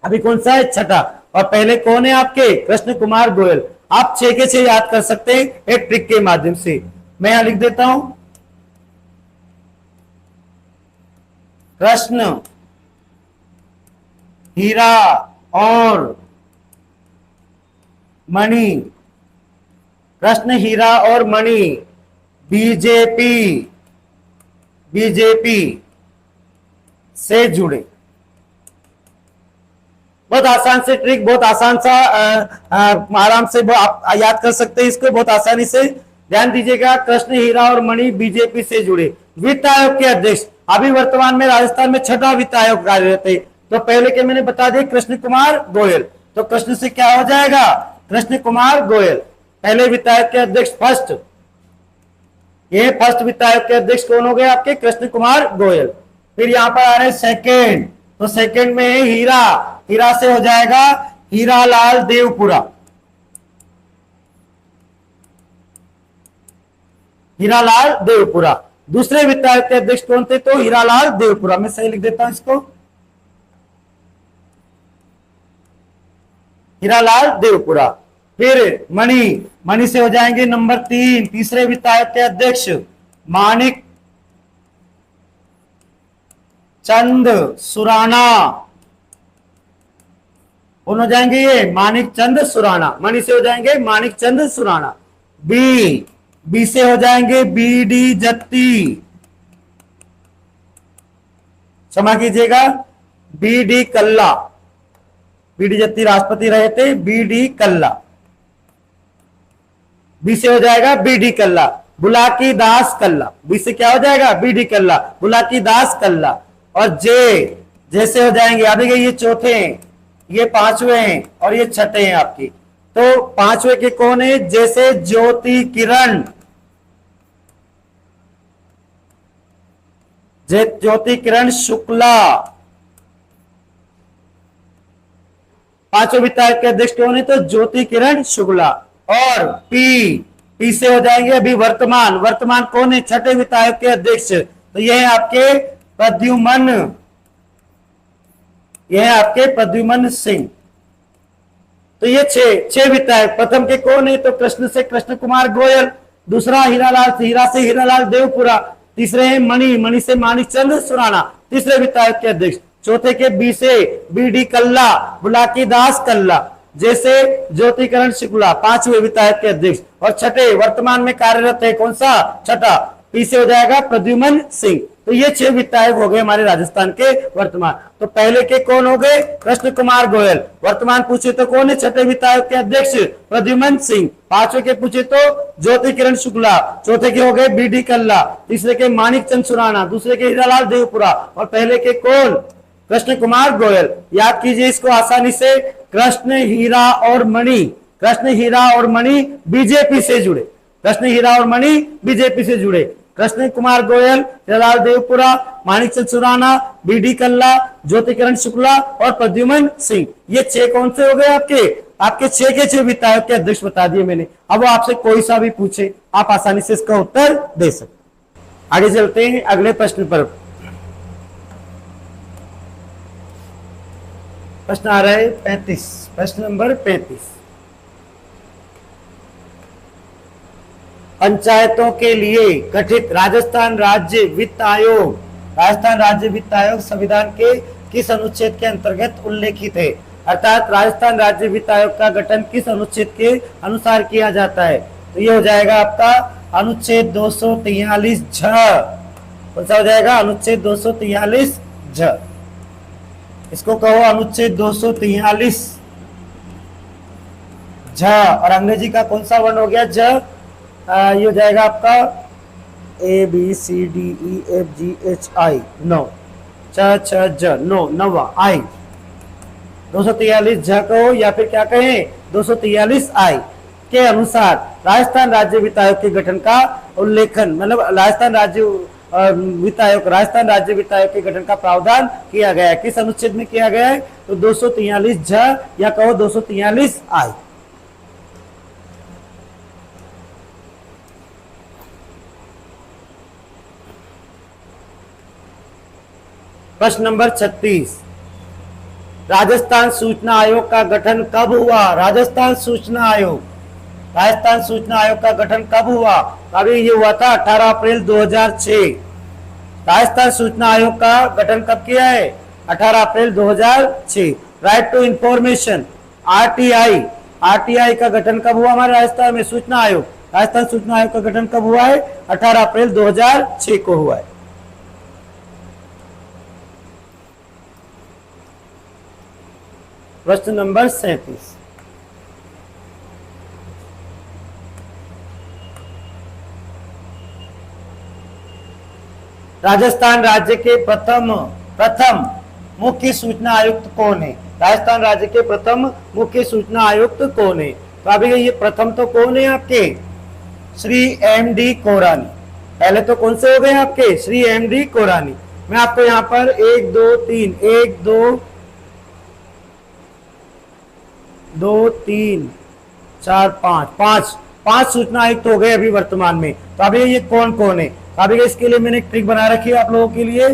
S1: अभी कौन सा है, छठा। और पहले कौन है आपके, कृष्ण कुमार गोयल। आप 6 के 6 याद कर सकते हैं एक ट्रिक के माध्यम से, मैं यहां लिख देता हूं, कृष्ण हीरा और मणि, कृष्ण हीरा और मणि बीजेपी से जुड़े। बहुत आसान से ट्रिक, बहुत आसान सा, आराम से आप याद कर सकते हैं इसको बहुत आसानी से। ध्यान दीजिएगा, कृष्ण हीरा और मणि बीजेपी से जुड़े। वित्त आयोग के अध्यक्ष, अभी वर्तमान में राजस्थान में छठा वित्त आयोग कार्यरत है, तो पहले के मैंने बता दिया कृष्ण कुमार गोयल, तो कृष्ण से क्या हो जाएगा, कृष्ण कुमार गोयल पहले वित्त आयोग के अध्यक्ष, फर्स्ट। ये फर्स्ट वित्त आयोग के अध्यक्ष कौन हो गए आपके, कृष्ण कुमार गोयल। फिर यहां पर आ रहे सेकेंड, तो सेकेंड में है हीरा, हीरा से हो जाएगा हीरालाल देवपुरा, हीरालाल देवपुरा। दूसरे वित्त आयोग के अध्यक्ष कौन थे, तो हीरालाल देवपुरा, मैं सही लिख देता हूं इसको, हीरालाल देवपुरा। फिर मणि से हो जाएंगे नंबर 3, तीसरे वित्त आयोग के अध्यक्ष मानिक चंद सुराना, कौन हो जाएंगे ये, मानिक चंद सुराना। मणि से हो जाएंगे मानिक चंद सुराना। बी से हो जाएंगे बी डी जत्ती, क्षमा कीजिएगा, बी डी कल्ला, बी डी जत्ती राष्ट्रपति रहे थे, बी डी कल्ला। बी से हो जाएगा बी डी कल्ला। बुलाकी दास कल्ला, बी से क्या हो जाएगा, बी डी कल्ला, बुलाकी दास कल्ला। और जे से हो जाएंगे, अभी ये चौथे हैं, ये पांचवे हैं और ये छठे हैं आपकी। तो पांचवे के कौन है, जैसे ज्योति किरण, ज्योति किरण शुक्ला। पांचवें वित्त आयोग के अध्यक्ष कौन है, तो ज्योति किरण शुक्ला। और पी से हो जाएंगे अभी वर्तमान कौन है, छठे वित्त आयोग के अध्यक्ष, तो ये है आपके प्रद्युमन ये है आपके प्रद्युमन सिंह। तो ये छह विधायक। प्रथम के कौन है? तो कृष्ण से कृष्ण कुमार गोयल, दूसरा हीरा से हीरालाल देवपुरा, तीसरे हैं मणि से माणिक चंद्र सुराणा, तीसरे विधायक के अध्यक्ष। चौथे के बी से बी.डी. कल्ला, बुलाकी दास कल्ला, जैसे ज्योतिकरण शुक्ला, पांचवें विधायक के अध्यक्ष। और छठे वर्तमान में कार्यरत है कौन सा? छठा, पी से हो जाएगा प्रद्युमन सिंह। तो ये 6 विधायक हो गए हमारे राजस्थान के वर्तमान। तो पहले के कौन हो गए? कृष्ण कुमार गोयल। वर्तमान पूछे तो कौन है? छठे विधायक के अध्यक्ष प्रद्युमन सिंह। पांचवे के पूछे तो ज्योतिकिरण शुक्ला। चौथे के हो गए बी.डी. कल्ला, तीसरे के माणिक चंद सुराणा, दूसरे के हीरालाल देवपुरा, और पहले के कौन? कृष्ण कुमार गोयल। याद कीजिए इसको आसानी से। कृष्ण हीरा और मणि, कृष्ण हीरा और मणि बीजेपी से जुड़े, कृष्ण हीरा और मणि बीजेपी से जुड़े। कृष्ण कुमार गोयल, हीरालाल देवपुरा, माणिक चंद सुराणा, बी.डी. कल्ला, ज्योतिकिरण शुक्ला और प्रद्युमन सिंह। ये 6 कौन से हो गए आपके? आपके 6 के 6 विधायक के अध्यक्ष बता दिए मैंने। अब वो आपसे कोई सा भी पूछे आप आसानी से इसका उत्तर दे सकते। आगे चलते हैं अगले प्रश्न पर। प्रश्न आ रहा है 35, प्रश्न नंबर 35। पंचायतों के लिए गठित राजस्थान राज्य वित्त आयोग, राजस्थान राज्य वित्त आयोग संविधान के किस अनुच्छेद के अंतर्गत उल्लेखित है? अर्थात राजस्थान राज्य वित्त आयोग का गठन किस अनुच्छेद के अनुसार किया जाता है? तो ये हो जाएगा आपका अनुच्छेद 243 झ। कौन सा हो जाएगा? अनुच्छेद 243 झ। इसको कहो अनुच्छेद 243 झ। और अंग्रेजी का कौन सा वर्ण हो गया? ज। ये हो जाएगा आपका ABCDEFGHI, 9 छ ज, 9 नवा आई। 243 झ कहो या फिर क्या कहें 243 आई के अनुसार राजस्थान राज्य वित्त आयोग के गठन का उल्लेखन, मतलब राजस्थान राज्य वित्त आयोग, राजस्थान राज्य वित्त आयोग के गठन का प्रावधान किया गया है। किस अनुच्छेद में किया गया है? तो 243 झ या कहो 243 आई। प्रश्न नंबर 36। राजस्थान सूचना आयोग का गठन कब हुआ? राजस्थान सूचना आयोग, राजस्थान सूचना आयोग का गठन कब हुआ? अभी ये हुआ था 18 अप्रैल 2006। राजस्थान सूचना आयोग का गठन कब किया है? 18 अप्रैल 2006। Right to information RTI, RTI का गठन कब हुआ हमारे राजस्थान में? सूचना आयोग, राजस्थान सूचना आयोग का गठन कब हुआ है? 18 अप्रैल 2006 को हुआ है। प्रश्न नंबर 37। राजस्थान राज्य के प्रथम मुख्य सूचना आयुक्त कौन है? राजस्थान राज्य के प्रथम मुख्य सूचना आयुक्त कौन है? तो अभी ये प्रथम तो कौन है आपके? श्री M.D. कोरानी। पहले तो कौन से हो गए आपके? श्री M.D. कोरानी। मैं आपको यहाँ पर 1 2 3 4 5 सूचना आयुक्त हो गए अभी वर्तमान में। तो अभी ये कौन कौन है? अभी इसके लिए मैंने एक ट्रिक बना रखी है आप लोगों के लिए।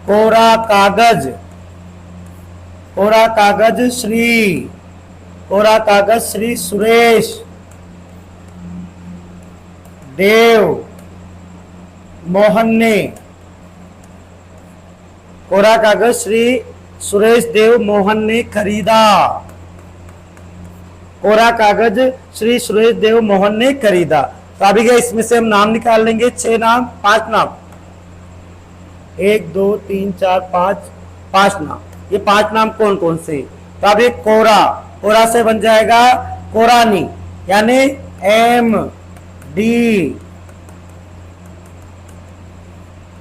S1: कोरा कागज श्री सुरेश देव मोहन ने, कोरा कागज श्री सुरेश देव मोहन ने खरीदा। कोरा कागज श्री सुरेश देव मोहन ने खरीदा। तो अभी क्या इसमें से हम नाम निकाल लेंगे? 6 नाम, 5 नाम, 1 2 3 4 5 नाम। ये 5 नाम कौन कौन से? तो अब एक कोरा से बन जाएगा कोरानी, यानी M.D.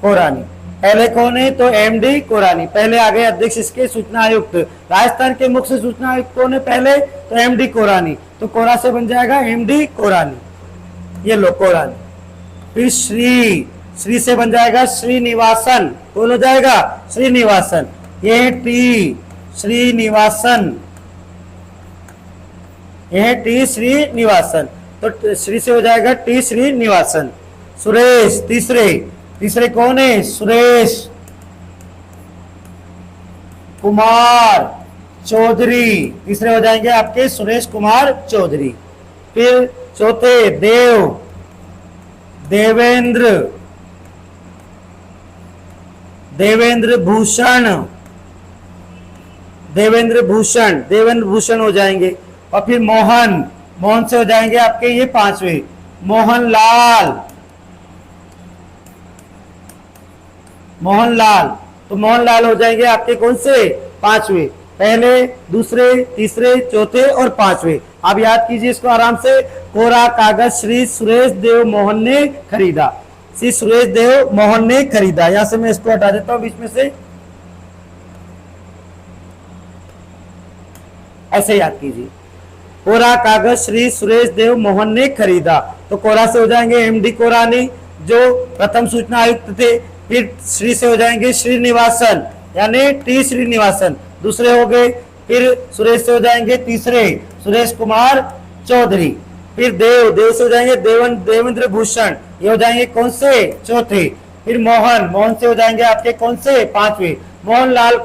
S1: कोरानी। पहले कौन है? तो M.D. कोरानी। पहले आ गए अध्यक्ष इसके सूचना आयुक्त। राजस्थान के मुख्य सूचना आयुक्त कौन है पहले? तो M.D. कोरानी। तो कोरा से बन जाएगा M.D. कोरानी, ये लो कोरानी। फिर श्री से बन जाएगा श्रीनिवासन। कौन हो जाएगा? श्रीनिवासन। ये T श्रीनिवासन, यह T श्रीनिवासन। तो श्री से हो जाएगा T श्रीनिवासन। सुरेश तीसरे कौन है? सुरेश कुमार चौधरी, तीसरे हो जाएंगे आपके सुरेश कुमार चौधरी। फिर चौथे देवेंद्र भूषण, देवेंद्र भूषण हो जाएंगे। और फिर मोहन से हो जाएंगे आपके ये पांचवे, मोहनलाल, तो मोहनलाल हो जाएंगे आपके कौन से, पांचवे, पहले, दूसरे, तीसरे, चौथे और पांचवे। आप याद कीजिए इसको आराम से। कोरा कागज श्री सुरेश देव मोहन ने खरीदा, श्री सुरेश देव मोहन ने खरीदा। यहां से मैं इसको हटा देता हूं बीच में से, ऐसे याद कीजिए। कोरा कागज श्री सुरेश देव मोहन ने खरीदा, तो कोरा से हो जाएंगे एमडी कोरानी जो प्रथम सूचना आयुक्त थे। फिर श्री से हो जाएंगे श्रीनिवासन यानी टी श्रीनिवासन, दूसरे हो गए। फिर सुरेश से हो जाएंगे तीसरे सुरेश कुमार चौधरी। फिर देव से हो जाएंगे देवेंद्र भूषण, ये हो जाएंगे कौन से, चौथे। फिर मोहन से हो जाएंगे आपके कौन से, पांचवे, मोहनलाल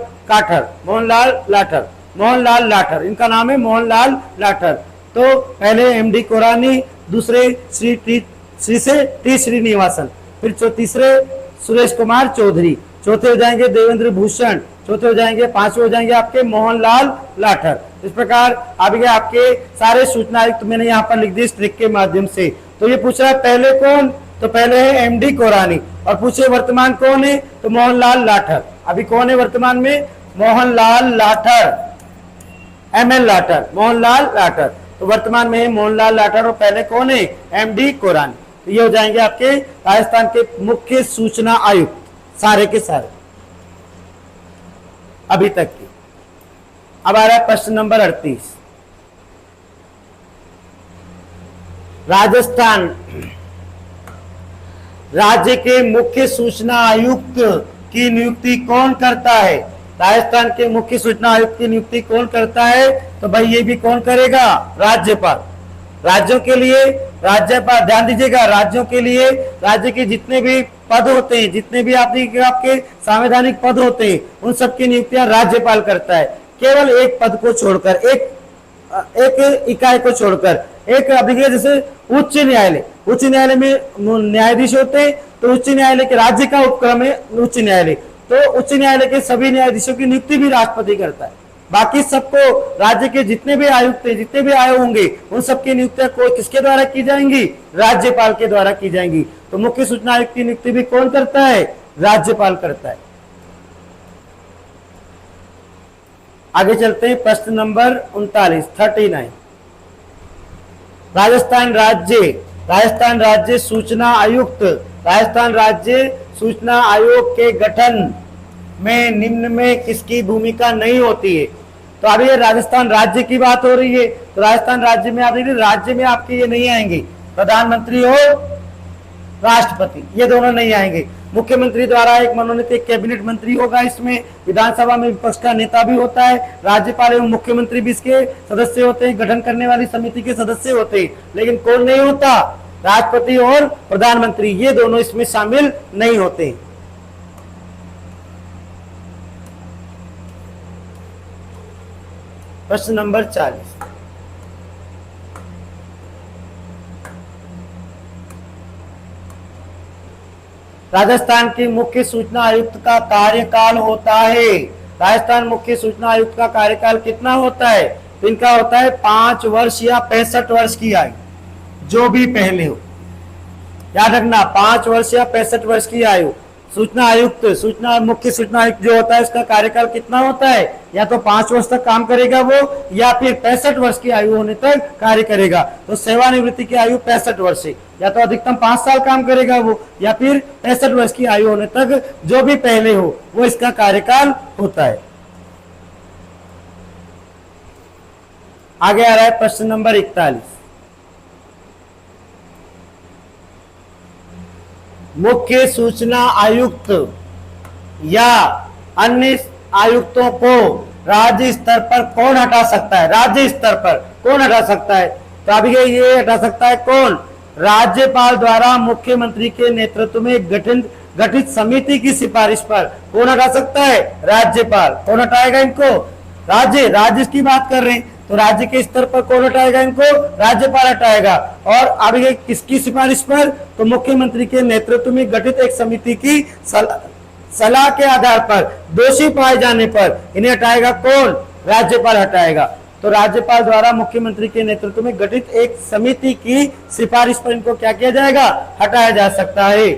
S1: लाठर, इनका नाम है मोहनलाल लाठर। तो पहले एमडी कोरानी, दूसरे श्री से टी श्रीनिवासन, फिर तीसरे सुरेश कुमार चौधरी, चौथे हो जाएंगे देवेंद्र भूषण, चौथे हो जाएंगे, पांचवे हो जाएंगे आपके मोहनलाल लाठर। इस प्रकार अब आपके सारे सूचना आयुक्त मैंने यहाँ पर लिख दी ट्रिक के माध्यम से। तो ये पूछ रहा है पहले कौन, तो पहले है एमडी कोरानी, और पूछे वर्तमान कौन है, तो मोहनलाल लाठर। अभी कौन है वर्तमान में, मोहनलाल लाठर, एमएल लाठर, मोहनलाल लाठर। तो वर्तमान में मोहनलाल लाठर और पहले कौन है, एमडी कोरानी। तो ये हो जाएंगे आपके राजस्थान के मुख्य सूचना आयुक्त सारे के सारे अभी तक की। अब आ रहा है प्रश्न नंबर 38। राजस्थान राज्य के मुख्य सूचना आयुक्त की नियुक्ति कौन करता है, राजस्थान के मुख्य सूचना आयुक्त की नियुक्ति कौन करता है, तो भाई ये भी कौन करेगा, राज्यपाल। राज्यों के लिए राज्यपाल, ध्यान दीजिएगा, राज्यों के लिए राज्य के जितने भी पद होते हैं, जितने भी आपके संवैधानिक पद होते हैं, उन सबकी नियुक्तियां राज्यपाल करता है। केवल एक पद को छोड़कर, एक इकाई को छोड़कर, एक अभी जैसे उच्च न्यायालय में न्यायाधीश होते हैं, तो उच्च न्यायालय के राज्य का उपक्रम है उच्च न्यायालय, तो उच्च न्यायालय के सभी न्यायाधीशों की नियुक्ति भी राष्ट्रपति करता है। बाकी सबको राज्य के जितने भी आयुक्त हैं, जितने भी आयोग होंगे, उन सबकी नियुक्तियां को किसके द्वारा की जाएंगी, राज्यपाल के द्वारा की जाएंगी। तो मुख्य सूचना आयुक्त की नियुक्ति भी कौन करता है, राज्यपाल करता है। आगे चलते हैं प्रश्न नंबर 39। राजस्थान राज्य सूचना आयुक्त, राजस्थान राज्य सूचना आयोग के गठन में निम्न में किसकी भूमिका नहीं होती है। तो अभी ये राजस्थान राज्य की बात हो रही है, तो राजस्थान राज्य में आप देखिए, राज्य में आपके ये नहीं आएंगे, प्रधानमंत्री और राष्ट्रपति, ये दोनों नहीं आएंगे। मुख्यमंत्री द्वारा एक मनोनीत एक कैबिनेट मंत्री होगा, इसमें विधानसभा में विपक्ष का नेता भी होता है, राज्यपाल एवं मुख्यमंत्री भी इसके सदस्य होते हैं, गठन करने वाली समिति के सदस्य होते हैं। लेकिन कौन नहीं होता, राष्ट्रपति और प्रधानमंत्री, ये दोनों इसमें शामिल नहीं होते। प्रश्न नंबर 40। राजस्थान के मुख्य सूचना आयुक्त का कार्यकाल होता है, राजस्थान मुख्य सूचना आयुक्त का कार्यकाल कितना होता है, तो इनका होता है 5 वर्ष या 65 वर्ष की आयु, जो भी पहले हो, याद रखना 5 वर्ष या 65 वर्ष की आयु। सूचना आयुक्त, मुख्य सूचना आयुक्त जो होता है उसका कार्यकाल कितना होता है, या तो 5 वर्ष तक काम करेगा वो, या फिर 65 वर्ष की आयु होने तक कार्य करेगा। तो सेवानिवृत्ति की आयु 65 वर्ष है, या तो अधिकतम 5 साल काम करेगा वो, या फिर 65 वर्ष की आयु होने तक जो भी पहले हो वो इसका कार्यकाल होता है। आगे आ रहा है प्रश्न नंबर 41। मुख्य सूचना आयुक्त या अन्य आयुक्तों को राज्य स्तर पर कौन हटा सकता है, राज्य स्तर पर कौन हटा सकता है, तो अभी ये हटा सकता है कौन, राज्यपाल द्वारा मुख्यमंत्री के नेतृत्व में गठित समिति की सिफारिश पर कौन हटा सकता है? राज्यपाल। कौन हटाएगा इनको? राज्य की बात कर रहे हैं, तो राज्य के स्तर पर कौन हटाएगा इनको? राज्यपाल हटाएगा। और अब ये किसकी सिफारिश पर? तो मुख्यमंत्री के नेतृत्व में गठित एक समिति की सलाह के आधार पर दोषी पाए जाने पर इन्हें हटाएगा कौन? राज्यपाल हटाएगा। तो राज्यपाल द्वारा मुख्यमंत्री के नेतृत्व में गठित एक समिति की सिफारिश पर इनको क्या किया जाएगा? हटाया जा सकता है।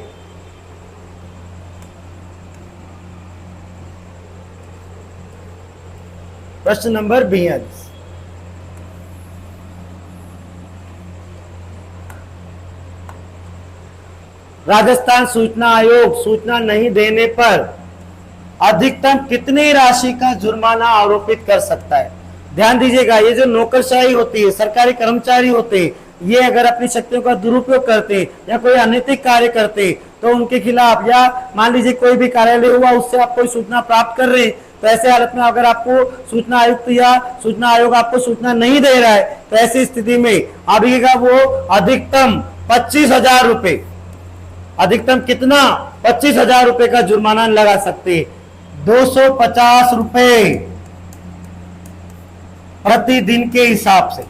S1: प्रश्न नंबर 42, राजस्थान सूचना आयोग सूचना नहीं देने पर अधिकतम कितनी राशि का जुर्माना आरोपित कर सकता है? ध्यान दीजिएगा, ये जो नौकरशाही होती है, सरकारी कर्मचारी होते हैं, ये अगर अपनी शक्तियों का दुरुपयोग करते या कोई अनैतिक कार्य करते तो उनके खिलाफ, या मान लीजिए कोई भी कार्यालय हुआ उससे आप कोई सूचना प्राप्त कर रहे हैं, तो ऐसे हालत में अगर आपको सूचना आयुक्त या सूचना आयोग आपको सूचना नहीं दे रहा है तो ऐसी स्थिति में अभिगा वो अधिकतम 25,000 रुपए, अधिकतम कितना? 25,000 रुपए का जुर्माना लगा सकते हैं। 250 रुपए प्रतिदिन के हिसाब से।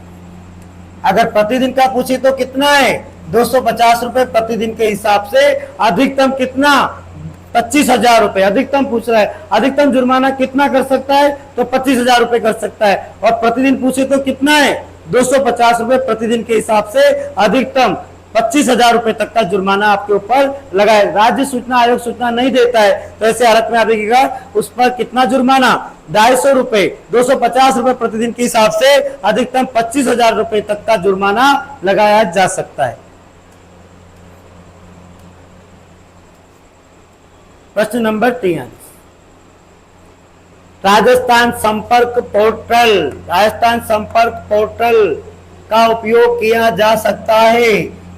S1: अगर प्रतिदिन का पूछे तो कितना है? 250 रुपए प्रतिदिन के हिसाब से। अधिकतम कितना? 25,000 रुपए अधिकतम पूछ रहा है। अधिकतम जुर्माना कितना कर सकता है? तो 25,000 रुपए कर सकता है। और प्रतिदिन पूछे तो कितना है? 250 रुपए प्रतिदिन के हिसाब से अधिकतम 25,000 रुपए तक का जुर्माना आपके ऊपर लगाए। राज्य सूचना आयोग सूचना नहीं देता है तो ऐसे हालत में आप देखिएगा उस पर कितना जुर्माना? 250 रुपए, 250 रुपए प्रतिदिन के हिसाब से अधिकतम 25,000 रुपए तक का जुर्माना लगाया जा सकता है। प्रश्न नंबर 43, राजस्थान संपर्क पोर्टल का उपयोग किया जा सकता है।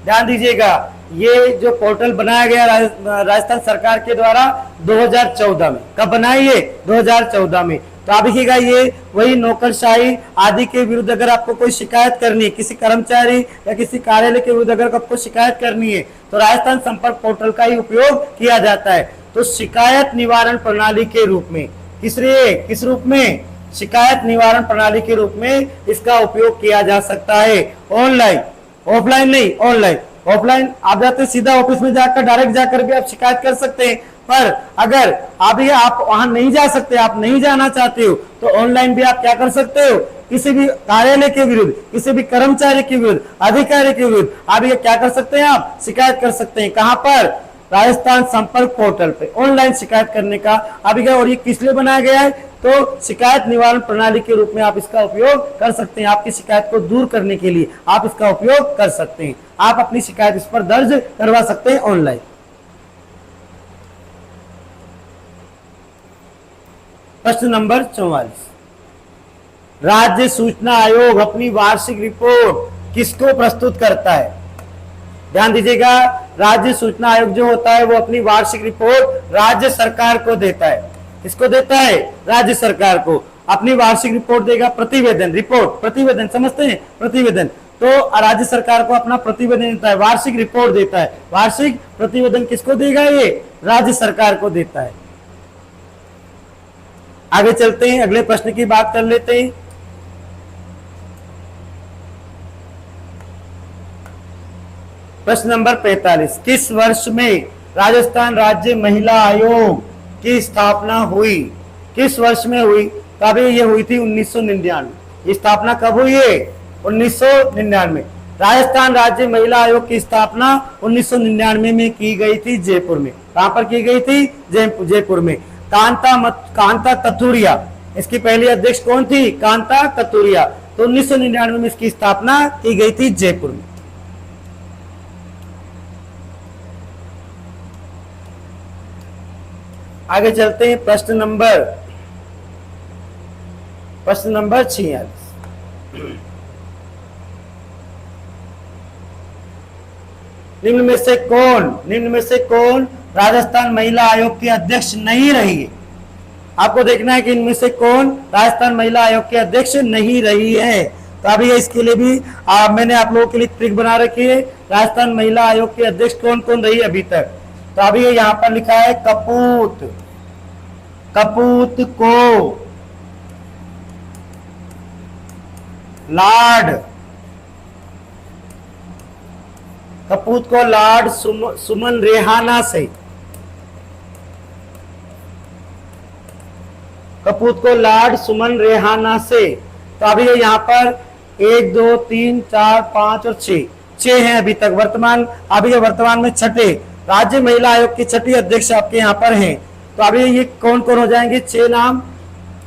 S1: ध्यान दीजिएगा, ये जो पोर्टल बनाया गया राजस्थान सरकार के द्वारा 2014 में। कब बनाया ये? 2014 में। तो आप देखिएगा ये वही नौकरशाही आदि के विरुद्ध अगर आपको कोई शिकायत करनी है, किसी कर्मचारी या किसी कार्यालय के विरुद्ध अगर आपको शिकायत करनी है तो राजस्थान संपर्क पोर्टल का ही उपयोग किया जाता है। तो शिकायत निवारण प्रणाली के रूप में, किस रूप में? शिकायत निवारण प्रणाली के रूप में इसका उपयोग किया जा सकता है। ऑनलाइन, ऑफलाइन नहीं, ऑनलाइन। ऑफलाइन आप जाते सीधा ऑफिस में जाकर डायरेक्ट जाकर भी आप शिकायत कर सकते हैं, पर अगर आप वहां नहीं जा सकते, आप नहीं जाना चाहते हो तो ऑनलाइन भी आप क्या कर सकते हो? किसी भी कार्यालय के विरुद्ध, किसी भी कर्मचारी के विरुद्ध, अधिकारी के विरुद्ध आप ये क्या कर सकते हैं? आप शिकायत कर सकते हैं। कहां पर? राजस्थान संपर्क पोर्टल पे ऑनलाइन शिकायत करने का और ये किस लिए बनाया गया है? तो शिकायत निवारण प्रणाली के रूप में आप इसका उपयोग कर सकते हैं। आपकी शिकायत को दूर करने के लिए आप इसका उपयोग कर सकते हैं। आप अपनी शिकायत इस पर दर्ज करवा सकते हैं ऑनलाइन। प्रश्न नंबर 44, राज्य सूचना आयोग अपनी वार्षिक रिपोर्ट किसको प्रस्तुत करता है? ध्यान दीजिएगा, राज्य सूचना आयोग जो होता है वो अपनी वार्षिक रिपोर्ट राज्य सरकार को देता है। किसको देता है? राज्य सरकार को अपनी वार्षिक रिपोर्ट देगा। प्रतिवेदन समझते हैं? प्रतिवेदन। तो राज्य सरकार को अपना प्रतिवेदन देता है, वार्षिक रिपोर्ट देता है। वार्षिक प्रतिवेदन किसको देगा? ये राज्य सरकार को देता है। आगे चलते हैं, अगले प्रश्न की बात कर लेते हैं। प्रश्न नंबर 45, किस वर्ष में राजस्थान राज्य महिला आयोग की स्थापना हुई? किस वर्ष में हुई? तब ये हुई थी 1999। ये स्थापना कब हुई है? 1999। राजस्थान राज्य महिला आयोग की स्थापना 1999 में की गई थी जयपुर में। कहां पर की गई थी? जयपुर में। कांता कथुरिया इसकी पहली अध्यक्ष कौन थी? कांता कथुरिया। तो 1999 में इसकी स्थापना की गई थी जयपुर में। आगे चलते हैं, प्रश्न नंबर 46, निम्न में से कौन राजस्थान महिला आयोग की अध्यक्ष नहीं रही है? आपको देखना है कि इनमें से कौन राजस्थान महिला आयोग की अध्यक्ष नहीं रही है। तो अभी इसके लिए भी मैंने आप लोगों के लिए ट्रिक बना रखी है। राजस्थान महिला आयोग की अध्यक्ष कौन कौन रही अभी तक? तो अभी यहां पर लिखा है कपूत, कपूत को लाड, कपूत को लाड सुमन रेहाना से, कपूत को लाड सुमन रेहाना से। तो अभी यहां पर 1 2 3 4 5 और 6 हैं अभी तक वर्तमान। अभी ये वर्तमान में छठे राज्य महिला आयोग की छठी अध्यक्ष आपके यहाँ पर हैं। तो अभी ये कौन कौन हो जाएंगे? 6 नाम।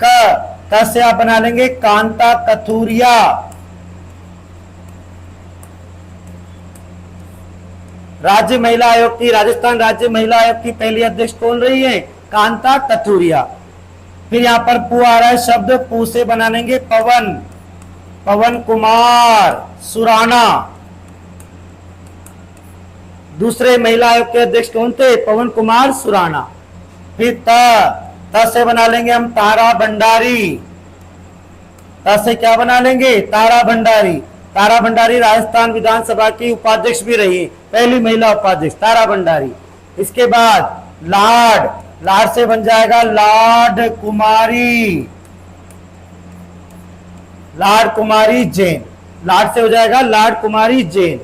S1: क से आप बना लेंगे कांता कथूरिया, राज्य महिला आयोग की, राजस्थान राज्य महिला आयोग की पहली अध्यक्ष कौन रही है? कांता कथूरिया। फिर यहां पर पू आ रहा है शब्द, पू से बना लेंगे पवन, पवन कुमार सुराना। दूसरे महिला आयोग के अध्यक्ष कौन थे? पवन कुमार सुराना। फिर त से बना लेंगे हम तारा भंडारी, त से क्या बना लेंगे? तारा भंडारी। तारा भंडारी राजस्थान विधानसभा की उपाध्यक्ष भी रही, पहली महिला उपाध्यक्ष तारा भंडारी। इसके बाद लाड, लाड से बन जाएगा लाड कुमारी, लाड कुमारी जैन, लाड से हो जाएगा लाड कुमारी जैन।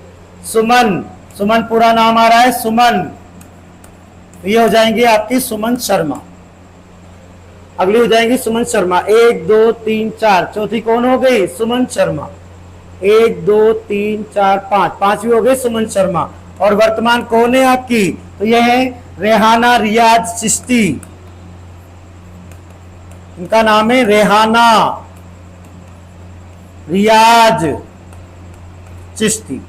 S1: सुमन, सुमन पूरा नाम आ रहा है सुमन, ये हो जाएंगी आपकी सुमन शर्मा। अगली हो जाएंगी सुमन शर्मा, 1 2 3 4, चौथी कौन हो गई? सुमन शर्मा। 1 2 3 4 5, पांचवी हो गई सुमन शर्मा। और वर्तमान कौन है आपकी? तो यह है रेहाना रियाज चिश्ती, इनका नाम है रेहाना रियाज चिश्ती।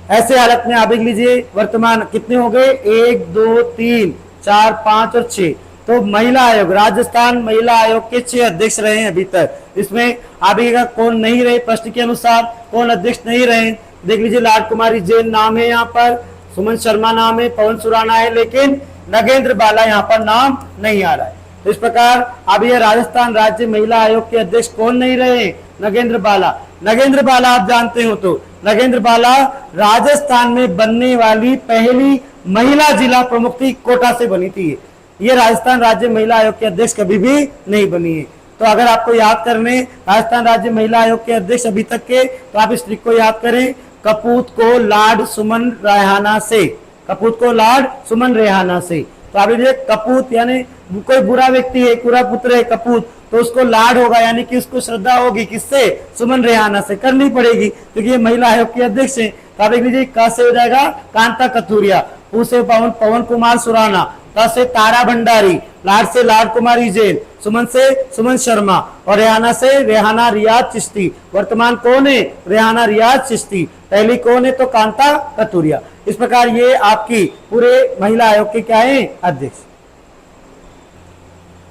S1: ऐसे हालत में आप देख लीजिए वर्तमान कितने हो गए? 1 2 3 4 5 और 6। तो महिला आयोग, राजस्थान महिला आयोग के 6 अध्यक्ष रहे हैं अभी तक। इसमें अभी कौन नहीं रहे? प्रश्न के अनुसार कौन अध्यक्ष नहीं रहे? देख लीजिए लाड कुमारी जैन नाम है यहाँ पर, सुमन शर्मा नाम है, पवन सुराना है, लेकिन नगेंद्र बाला यहाँ पर नाम नहीं आ रहा है। तो इस प्रकार अब ये राजस्थान राज्य महिला आयोग के अध्यक्ष कौन नहीं रहे? नगेंद्र बाला। नगेंद्र बाला आप जानते हो, तो नगेंद्र बाला राजस्थान में बनने वाली पहली महिला जिला प्रमुख थी, कोटा से बनी थी। ये राजस्थान राज्य महिला आयोग के अध्यक्ष कभी भी नहीं बनी है। तो अगर आपको याद करने राजस्थान राज्य महिला आयोग के अध्यक्ष अभी तक के, तो आप इस ट्रिक को याद करें, कपूत को लाड सुमन रेहाना से, कपूत को लाड सुमन रेहाना से। तो आप ये कपूत यानी कोई बुरा व्यक्ति है, पूरा पुत्र है कपूत, तो उसको लाड होगा, यानी कि उसको श्रद्धा होगी किससे? सुमन रेहाना से करनी पड़ेगी, क्योंकि ये महिला आयोग के अध्यक्ष है। तो आप देख लीजिए क से हो जाएगा कांता कथूरिया, पू से पवन कुमार सुराना, त से तारा भंडारी, लाड से लाड कुमारी जैन, सुमन से सुमन शर्मा और रेहाना से रेहाना रियाज चिश्ती। वर्तमान कौन है? रेहाना रियाज चिश्ती। पहली कौन है? तो कांता कथूरिया। इस प्रकार ये आपकी पूरे महिला आयोग के क्या है? अध्यक्ष।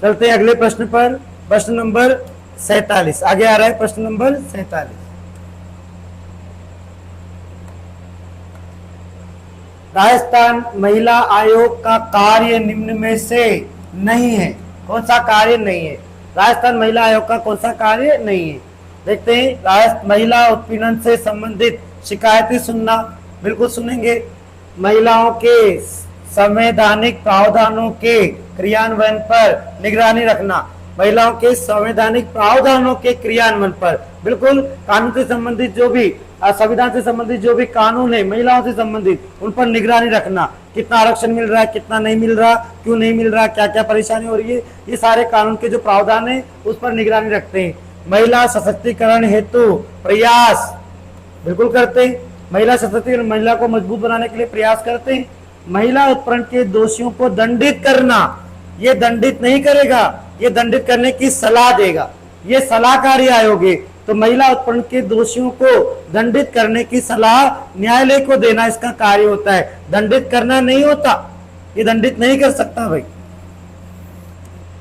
S1: चलते हैं अगले प्रश्न पर, प्रश्न नंबर 47 आगे आ रहा है। प्रश्न नंबर 47, राजस्थान महिला आयोग का कार्य निम्न में से नहीं है। कौन सा कार्य नहीं है? राजस्थान महिला आयोग का कौन सा कार्य नहीं है? देखते हैं। महिला उत्पीड़न से संबंधित शिकायतें सुनना, बिल्कुल सुनेंगे। महिलाओं के संवैधानिक प्रावधानों के क्रियान्वयन पर निगरानी रखना, महिलाओं के संवैधानिक प्रावधानों के क्रियान्वयन पर, बिल्कुल कानून से संबंधित जो भी, संविधान से संबंधित जो भी कानून है महिलाओं से संबंधित, उन पर निगरानी रखना। कितना आरक्षण मिल रहा है, कितना नहीं मिल रहा, क्यों नहीं मिल रहा, क्या क्या परेशानी हो रही है, ये सारे कानून के जो प्रावधान है उस पर निगरानी रखते हैं। महिला सशक्तिकरण हेतु प्रयास बिल्कुल करते हैं। महिला सशक्तिकरण, महिला को मजबूत बनाने के लिए प्रयास करते हैं। महिला उत्पीड़न के दोषियों को दंडित करना, ये दंडित नहीं करेगा, ये दंडित करने की सलाह देगा। ये सलाहकारी आयोग है। तो महिला उत्पीड़न के दोषियों को दंडित करने की सलाह न्यायालय को देना इसका कार्य होता है, दंडित करना नहीं होता। ये दंडित नहीं कर सकता भाई,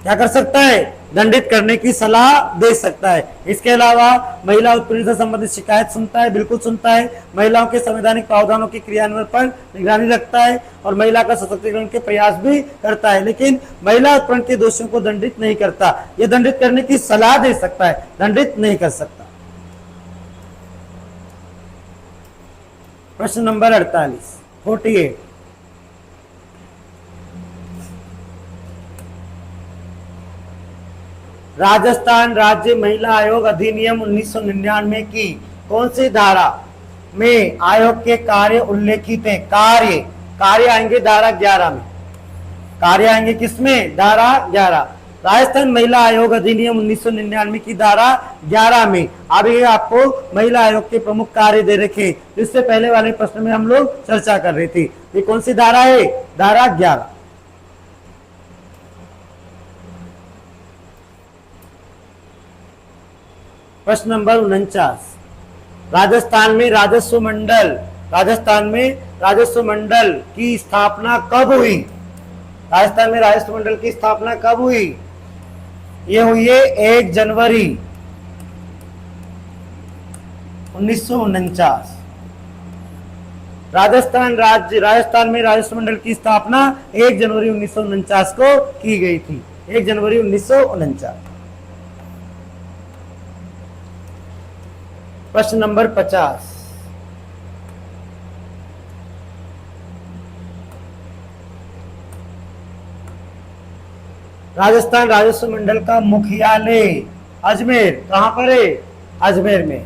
S1: क्या कर सकता है? दंडित करने की सलाह दे सकता है। इसके अलावा महिला उत्पीड़न से संबंधित शिकायत सुनता है, बिल्कुल सुनता है। महिलाओं के संवैधानिक प्रावधानों के क्रियान्वयन पर निगरानी रखता है और महिला का सशक्तिकरण के प्रयास भी करता है, लेकिन महिला उत्पीड़न के दोषियों को दंडित नहीं करता। ये दंडित करने की सलाह दे सकता है, दंडित नहीं कर सकता। प्रश्न नंबर 48, राजस्थान राज्य महिला आयोग अधिनियम 1999 की कौन सी धारा में आयोग के कार्य उल्लेखित है? कार्य कार्य आएंगे धारा 11 में। कार्य आएंगे किसमें? धारा 11। राजस्थान महिला आयोग अधिनियम 1999 की धारा 11 में अभी आपको महिला आयोग के प्रमुख कार्य दे रखे, इससे पहले वाले प्रश्न में हम लोग चर्चा कर रहे थे। ये कौन सी धारा है? धारा 11। प्रश्न नंबर 49, राजस्थान में राजस्व मंडल की स्थापना कब हुई? राजस्थान में राजस्व मंडल की स्थापना कब हुई? ये हुई है 1 जनवरी 1949। राजस्थान में राजस्व मंडल की स्थापना 1 जनवरी 1949 को की गई थी। 1 जनवरी 1949। प्रश्न नंबर 50, राजस्थान राजस्व मंडल का मुख्यालय अजमेर, कहां पर है? अजमेर में।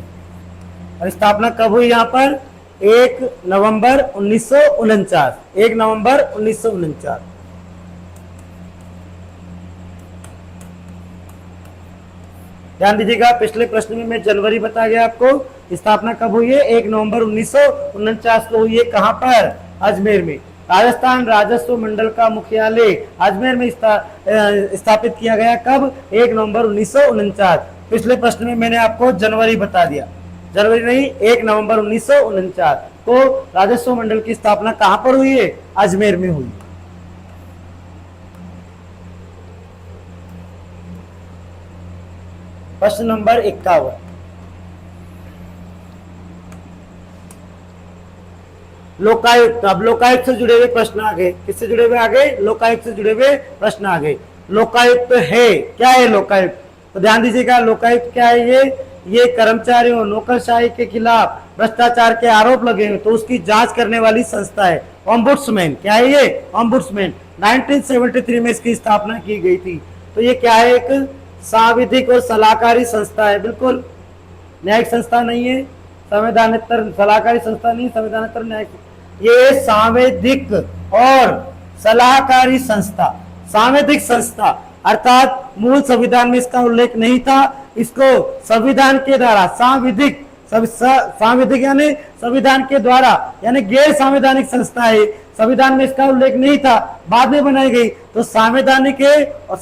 S1: और स्थापना कब हुई यहां पर? 1 नवंबर 1949। 1 नवंबर 1949। ध्यान दीजिएगा, पिछले प्रश्न में मैं जनवरी बता गया आपको। स्थापना कब हुई है? 1 नवंबर 1949 को हुई है। कहां पर? अजमेर में। राजस्थान राजस्व मंडल का मुख्यालय अजमेर में स्थापित किया गया। कब? 1 नवंबर 1949। पिछले प्रश्न में मैंने आपको जनवरी बता दिया, जनवरी नहीं 1 नवंबर 1949 को राजस्व मंडल की स्थापना कहां पर हुई है? अजमेर में हुई। प्रश्न नंबर 51, लोकायुक्त। अब लोकायुक्त से जुड़े हुए प्रश्न आ गए। किससे जुड़े हुए? आ गए लोकायुक्त से जुड़े हुए प्रश्न आ गए। लोकायुक्त है क्या? है लोकायुक्त। तो ध्यान दीजिएगा, लोकायुक्त क्या है? ये कर्मचारियों नौकरशाही के खिलाफ भ्रष्टाचार के आरोप लगे हैं तो उसकी जांच करने वाली संस्था है। ओम्बुड्समैन क्या है? ये ओम्बुड्समैन 1973 में इसकी स्थापना की गई थी। तो ये क्या है? एक सांविधिक और सलाहकारी संस्था है। बिल्कुल न्यायिक संस्था नहीं है, संवैधानिक सलाहकारी संस्था नहीं, संवैधानिक न्यायिक, ये सांविधिक और सलाहकारी संस्था। सांविधिक संस्था अर्थात मूल संविधान में इसका उल्लेख नहीं था, इसको संविधान के द्वारा सांविधिक यानी संविधान के द्वारा, यानी गैर संवैधानिक संस्था है। संविधान में इसका उल्लेख नहीं था, बाद में बनाई गई। तो संवैधानिक है और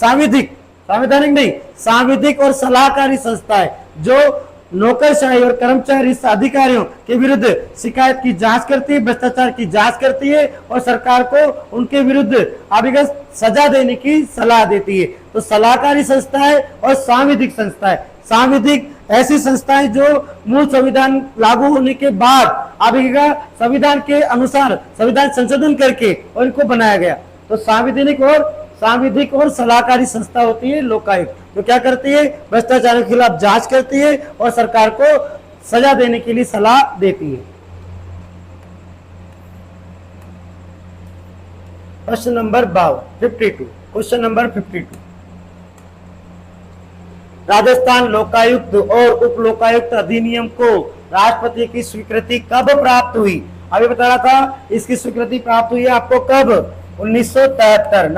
S1: संवैधानिक नहीं, सांविधिक और सलाहकारी संस्था है जो नौकरशाही और कर्मचारी अधिकारियों के विरुद्ध शिकायत की जांच करती है, भ्रष्टाचार की जांच करती है और सरकार को उनके विरुद्ध अभिगत सजा देने की सलाह देती है। तो सलाहकारी संस्था है और सांविधिक संस्था है। सांविधिक ऐसी संस्थाएं जो मूल संविधान लागू होने के बाद अभिगत संविधान के अनुसार संविधान संशोधन करके और इनको बनाया गया। तो सांविधिक और सलाहकारी संस्था होती है लोकायुक्त, जो क्या करती है? भ्रष्टाचार के खिलाफ जांच करती है और सरकार को सजा देने के लिए सलाह देती है। प्रश्न number 52, question number 52, Rajasthan Lokayukta और उप लोकायुक्त अधिनियम को राष्ट्रपति की स्वीकृति कब प्राप्त हुई? अभी बता रहा था, इसकी स्वीकृति प्राप्त हुई है आपको कब? 1973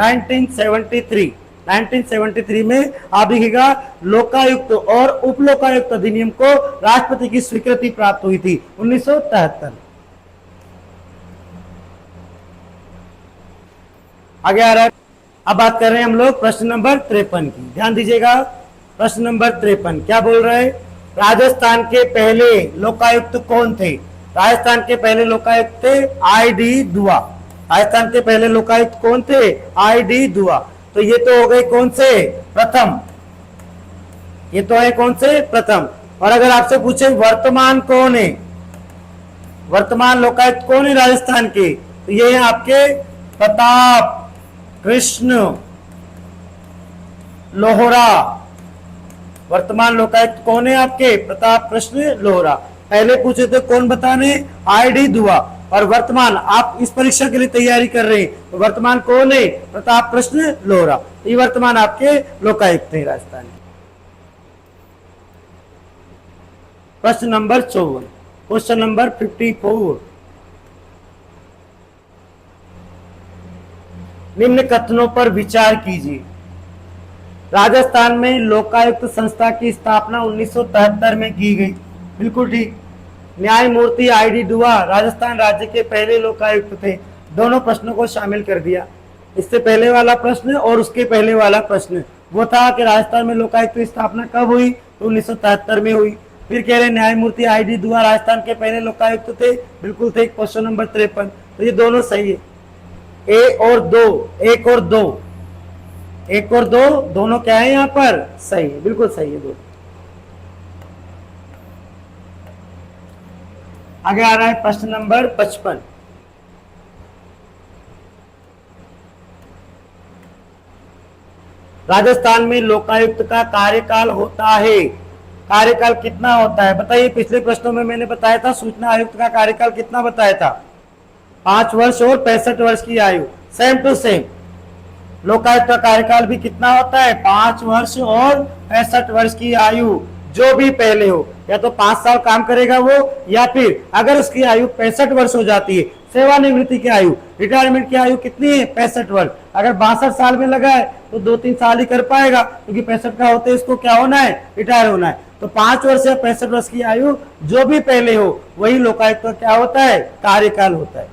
S1: 1973 में आप देखिएगा लोकायुक्त और उप लोकायुक्त अधिनियम को राष्ट्रपति की स्वीकृति प्राप्त हुई थी 1973। आगे आ रहा है, अब बात कर रहे हैं हम लोग प्रश्न नंबर 53 की। ध्यान दीजिएगा, प्रश्न नंबर 53 क्या बोल रहे हैं? राजस्थान के पहले लोकायुक्त कौन थे? राजस्थान के पहले लोकायुक्त थे आई.डी. दुआ। राजस्थान के पहले लोकायुक्त कौन थे? आई.डी. दुआ। तो ये तो हो गए कौन से? प्रथम। ये तो है कौन से? प्रथम। और अगर आपसे पूछे वर्तमान कौन है, वर्तमान लोकायुक्त कौन है राजस्थान के, तो ये है आपके प्रताप कृष्ण लोहरा। वर्तमान लोकायुक्त कौन है आपके? प्रताप कृष्ण लोहरा। पहले पूछे थे कौन बताने? आई.डी. दुआ। और वर्तमान आप इस परीक्षा के लिए तैयारी कर रहे हैं तो वर्तमान कौन है? प्रताप कृष्ण लोहरा। ये वर्तमान आपके लोकायुक्त है राजस्थान। प्रश्न नंबर 54, क्वेश्चन नंबर 54। निम्न कथनों पर विचार कीजिए। राजस्थान में लोकायुक्त संस्था की स्थापना 1973 में की गई। बिल्कुल ठीक। न्यायमूर्ति ID दुआ राजस्थान राज्य के पहले लोकायुक्त थे। दोनों प्रश्नों को शामिल कर दिया। इससे पहले वाला प्रश्न और उसके पहले वाला प्रश्न वो था कि राजस्थान में लोकायुक्त की स्थापना कब हुई, तो 1973 में हुई। फिर कह रहे न्यायमूर्ति ID दुआ राजस्थान के पहले लोकायुक्त थे। बिल्कुल थे। Question number 53। तो ये दोनों सही है। एक और दो दोनों क्या है यहाँ पर, सही है। बिल्कुल सही है। दो आगे आ रहा है प्रश्न नंबर 55। राजस्थान में लोकायुक्त का कार्यकाल होता है। कार्यकाल कितना होता है बताइए। पिछले प्रश्नों में मैंने बताया था सूचना आयुक्त का कार्यकाल कितना बताया था, 5 वर्ष और 65 वर्ष की आयु। सेम टू सेम लोकायुक्त का कार्यकाल भी कितना होता है, 5 वर्ष और 65 वर्ष की आयु। जो भी पहले हो, या तो 5 साल काम करेगा वो, या फिर अगर उसकी आयु 65 वर्ष हो जाती है, सेवानिवृत्ति की आयु, रिटायरमेंट की आयु कितनी है, 65 वर्ष। अगर 62 साल में लगा है तो 2-3 साल ही कर पाएगा, क्योंकि 65 का होते इसको क्या होना है, रिटायर होना है। तो 5 वर्ष या 65 वर्ष की आयु जो भी पहले हो, वही लोकायुक्त का क्या होता है, कार्यकाल होता है।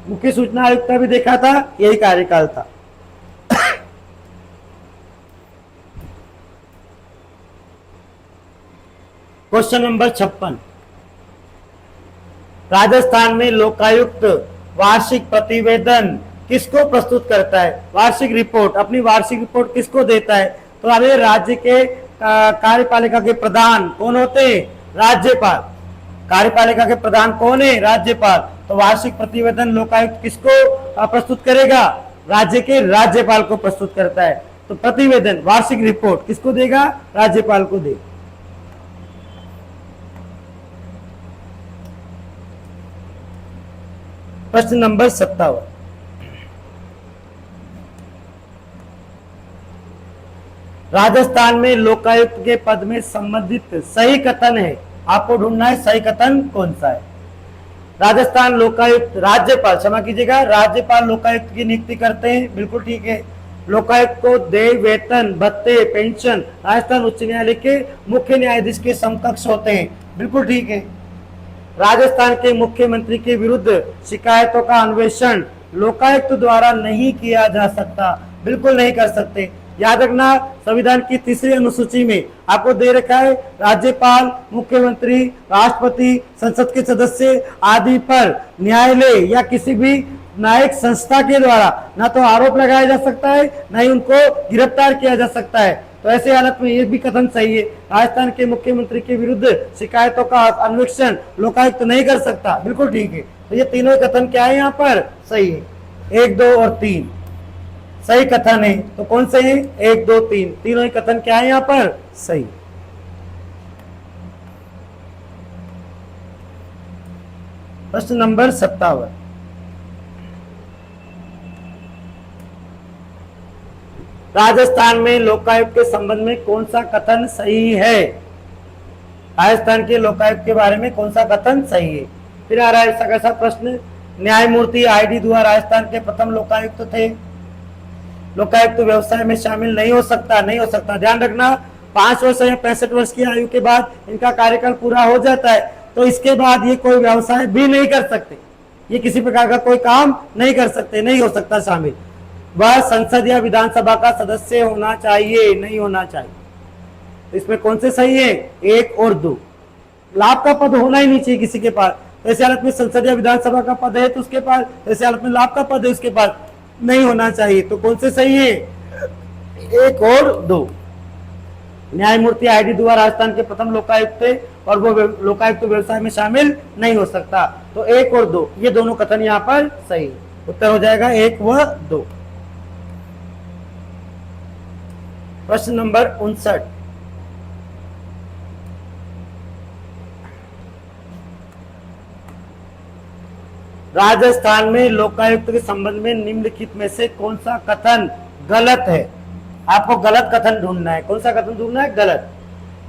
S1: मुख्य सूचना आयुक्त का भी देखा था, यही कार्यकाल था। Question number 56। राजस्थान में लोकायुक्त वार्षिक प्रतिवेदन किसको प्रस्तुत करता है, वार्षिक रिपोर्ट, अपनी वार्षिक रिपोर्ट किसको देता है। तो अभी राज्य के कार्यपालिका के प्रधान कौन होते हैं, राज्यपाल। कार्यपालिका के प्रधान कौन है, राज्यपाल। तो वार्षिक प्रतिवेदन लोकायुक्त किसको प्रस्तुत करेगा, राज्य के राज्यपाल को प्रस्तुत करता है। तो प्रतिवेदन, वार्षिक रिपोर्ट किसको देगा, राज्यपाल को देगा। प्रश्न नंबर 57। राजस्थान में लोकायुक्त के पद में संबंधित सही कथन है, आपको ढूंढना है सही कथन कौन सा है। राजस्थान लोकायुक्त, राज्यपाल, क्षमा कीजिएगा, राज्यपाल लोकायुक्त की नियुक्ति करते हैं। बिल्कुल ठीक है। लोकायुक्त को देय वेतन, भत्ते, पेंशन राजस्थान उच्च न्यायालय के मुख्य न्यायाधीश के समकक्ष होते हैं। बिल्कुल ठीक है। राजस्थान के मुख्यमंत्री के विरुद्ध शिकायतों का अन्वेषण लोकायुक्त द्वारा नहीं किया जा सकता, बिल्कुल नहीं कर सकते। याद रखना, संविधान की 3री अनुसूची में आपको दे रखा है राज्यपाल, मुख्यमंत्री, राष्ट्रपति, संसद के सदस्य आदि पर न्यायालय या किसी भी न्यायिक संस्था के द्वारा ना तो आरोप लगाया जा सकता है, ना ही उनको गिरफ्तार किया जा सकता है। तो ऐसे हालत में ये भी कथन सही है, राजस्थान के मुख्यमंत्री के विरुद्ध शिकायतों का अन्वेषण लोकायुक्त नहीं कर सकता। बिल्कुल ठीक है। तो ये तीनों कथन क्या है, यहाँ पर सही है। 1, 2 और 3 सही कथन है। तो कौन सही है, 1, 2, 3 तीनों ही कथन क्या है, यहाँ पर सही। प्रश्न नंबर 57। राजस्थान में लोकायुक्त के संबंध में कौन सा कथन सही है, राजस्थान के लोकायुक्त के बारे में कौन सा कथन सही है। फिर आ रहा है ऐसा कैसा प्रश्न, न्यायमूर्ति ID दुआ राजस्थान के प्रथम लोकायुक्त थे। लोकायुक्त व्यवसाय में शामिल नहीं हो सकता, नहीं हो सकता। ध्यान रखना, 5 वर्ष या 65 वर्ष की आयु के बाद इनका कार्यकाल पूरा हो जाता है, तो इसके बाद ये कोई व्यवसाय भी नहीं कर सकते, ये किसी प्रकार का कोई काम नहीं कर सकते, नहीं हो सकता शामिल। वह संसद या विधानसभा का सदस्य होना चाहिए, नहीं होना चाहिए। तो इसमें कौन से सही है, 1 और 2। लाभ का पद होना ही नहीं चाहिए किसी के पास। तो ऐसी हालत में संसद या विधानसभा का पद है तो उसके पास, ऐसी हालत में लाभ का पद है उसके पास, नहीं होना चाहिए। तो कौन से सही है, 1 और 2। न्यायमूर्ति ID दुआ राजस्थान के प्रथम लोकायुक्त थे और वो लोकायुक्त व्यवसाय में शामिल नहीं हो सकता। तो 1 और 2 ये दोनों कथन यहाँ पर सही। उत्तर हो जाएगा 1 व 2। प्रश्न नंबर 59। राजस्थान में लोकायुक्त के संबंध में निम्नलिखित में से कौन सा कथन गलत है। आपको गलत कथन ढूंढना है। कौन सा कथन ढूंढना है, गलत।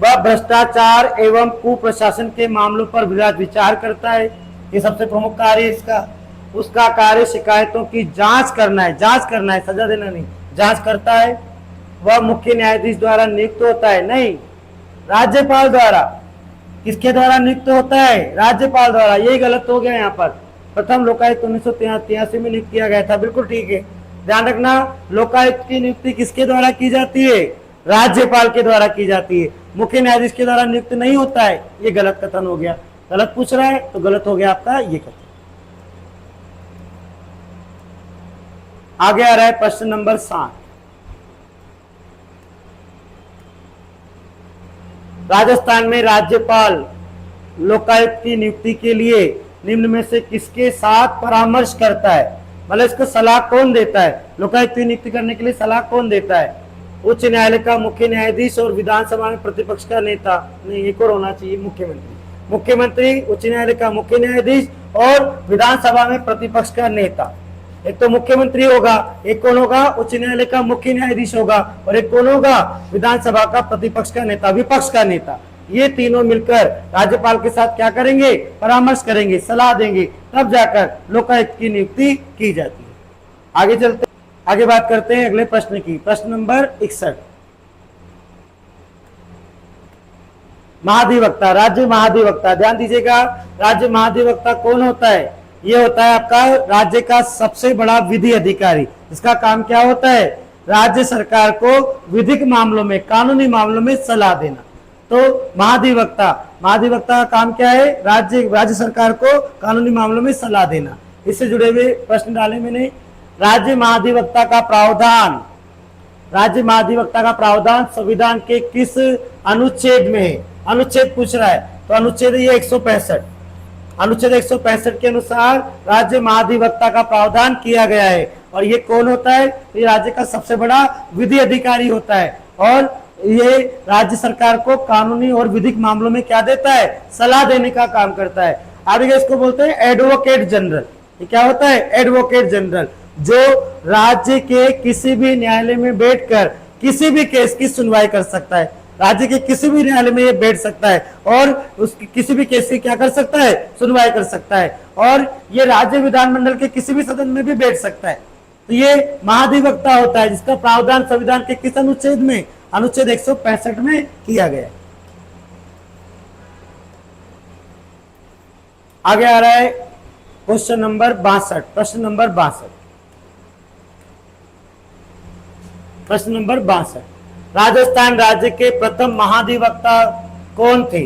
S1: वह भ्रष्टाचार एवं कुप्रशासन के मामलों पर विचार करता है। ये सबसे प्रमुख कार्य है इसका। उसका कार्य शिकायतों की जांच करना है, सजा देना नहीं, जांच करता है। वह मुख्य न्यायाधीश द्वारा नियुक्त होता है, नहीं, राज्यपाल द्वारा। किसके द्वारा नियुक्त होता है? राज्यपाल द्वारा। यही गलत हो गया यहाँ पर। प्रथम लोकायुक्त 1983 में नियुक्त किया गया था, बिल्कुल ठीक है। ध्यान रखना, लोकायुक्त की नियुक्ति किसके द्वारा की जाती है? राज्यपाल के द्वारा की जाती है, मुख्य न्यायाधीश के द्वारा नियुक्त नहीं होता है। ये गलत कथन हो गया, गलत पूछ रहा है तो गलत हो गया आपका ये कथन। आगे आ रहा है प्रश्न नंबर 7। राजस्थान में राज्यपाल लोकायुक्त की नियुक्ति के लिए निम्न में से किसके साथ परामर्श करता है? मतलब इसको सलाह कौन देता है? लोकायुक्त की नियुक्ति करने के लिए सलाह कौन देता है? उच्च न्यायालय का मुख्य न्यायाधीश और विधानसभा में प्रतिपक्ष का नेता। नहीं, एक और होना चाहिए, मुख्यमंत्री, उच्च न्यायालय का मुख्य न्यायाधीश और विधानसभा में प्रतिपक्ष का नेता। एक तो मुख्यमंत्री होगा, एक कौन होगा? उच्च न्यायालय का मुख्य न्यायाधीश होगा, और एक कौन होगा? विधानसभा का प्रतिपक्ष का नेता, विपक्ष का नेता। ये तीनों मिलकर राज्यपाल के साथ क्या करेंगे? परामर्श करेंगे, सलाह देंगे, तब जाकर लोकायुक्त की नियुक्ति की जाती है। आगे चलते, आगे बात करते हैं अगले प्रश्न की। प्रश्न नंबर 61। महाधिवक्ता, राज्य महाधिवक्ता, ध्यान दीजिएगा, राज्य महाधिवक्ता कौन होता है? ये होता है आपका राज्य का सबसे बड़ा विधि अधिकारी। इसका काम क्या होता है? राज्य सरकार को विधिक मामलों में, कानूनी मामलों में सलाह देना। तो महाधिवक्ता का काम क्या है? राज्य सरकार को कानूनी मामलों में सलाह देना। इससे जुड़े हुए प्रश्न डाले मैंने। राज्य महाधिवक्ता का प्रावधान संविधान के किस अनुच्छेद में है? अनुच्छेद पूछ रहा है, तो अनुच्छेद ये 165, अनुच्छेद 165 के अनुसार राज्य महाधिवक्ता का प्रावधान किया गया है। और ये कौन होता है? ये राज्य का सबसे बड़ा विधि अधिकारी होता है, और ये राज्य सरकार को कानूनी और विधिक मामलों में क्या देता है? सलाह देने का काम करता है। आगे इसको बोलते हैं एडवोकेट जनरल। ये क्या होता है? एडवोकेट जनरल, जो राज्य के किसी भी न्यायालय में बैठकर किसी भी केस की सुनवाई कर सकता है। राज्य के किसी भी न्यायालय में ये बैठ सकता है और उसकी किसी भी केस की क्या कर सकता है? सुनवाई कर सकता है। और ये राज्य विधानमंडल के किसी भी सदन में भी बैठ सकता है। तो ये महाधिवक्ता होता है, जिसका प्रावधान संविधान के किस अनुच्छेद में? अनुच्छेद 165 में किया गया। आगे आ रहा है क्वेश्चन नंबर 62। प्रश्न नंबर 62। राजस्थान राज्य के प्रथम महाधिवक्ता कौन थे?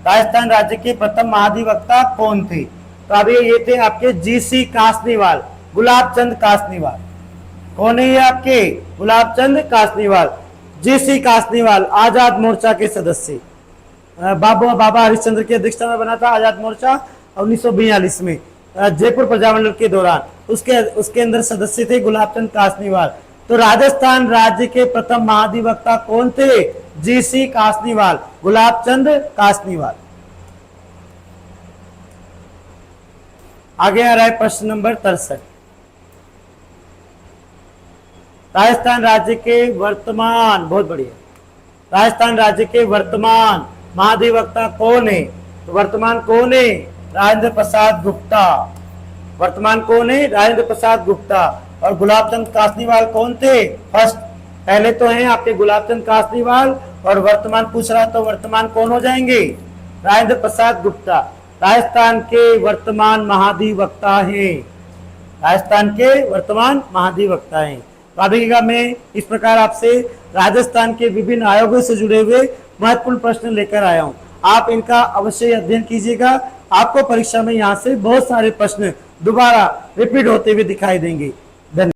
S1: राजस्थान राज्य के प्रथम महाधिवक्ता कौन थे? तो अभी ये थे आपके जीसी कासनीवाल, गुलाब चंद कासनीवाल। कौन है ये आपके? गुलाब चंद कासनीवाल, जीसी कासनीवाल, आजाद मोर्चा के सदस्य। बाबा हरिश्चंद्र की अध्यक्षता में बना था आजाद मोर्चा 1942 में जयपुर प्रजामंडल के दौरान। उसके अंदर सदस्य थे गुलाब चंद कासनीवाल। तो राजस्थान राज्य के प्रथम महाधिवक्ता कौन थे? जीसी कासनीवाल, गुलाब चंद कासनीवाल। आगे आ रहा है प्रश्न नंबर 63। राजस्थान राज्य के वर्तमान, बहुत बढ़िया, राजस्थान राज्य के वर्तमान महाधिवक्ता कौन है? तो वर्तमान कौन है? राजेंद्र प्रसाद गुप्ता। वर्तमान कौन है? राजेंद्र प्रसाद गुप्ता। और गुलाब चंद कासनीवाल कौन थे? फर्स्ट, पहले तो हैं आपके गुलाब चंद कासनीवाल, और वर्तमान पूछ रहा तो वर्तमान कौन हो जाएंगे? राजेंद्र प्रसाद गुप्ता राजस्थान के वर्तमान महाधिवक्ता हैं। राजस्थान के वर्तमान महाधिवक्ता हैं। तो अभी मैं इस प्रकार आपसे राजस्थान के विभिन्न आयोगों से जुड़े हुए महत्वपूर्ण प्रश्न लेकर आया हूं। आप इनका अवश्य अध्ययन कीजिएगा। आपको परीक्षा में यहाँ से बहुत सारे प्रश्न दोबारा रिपीट होते हुए दिखाई देंगे। धन्यवाद।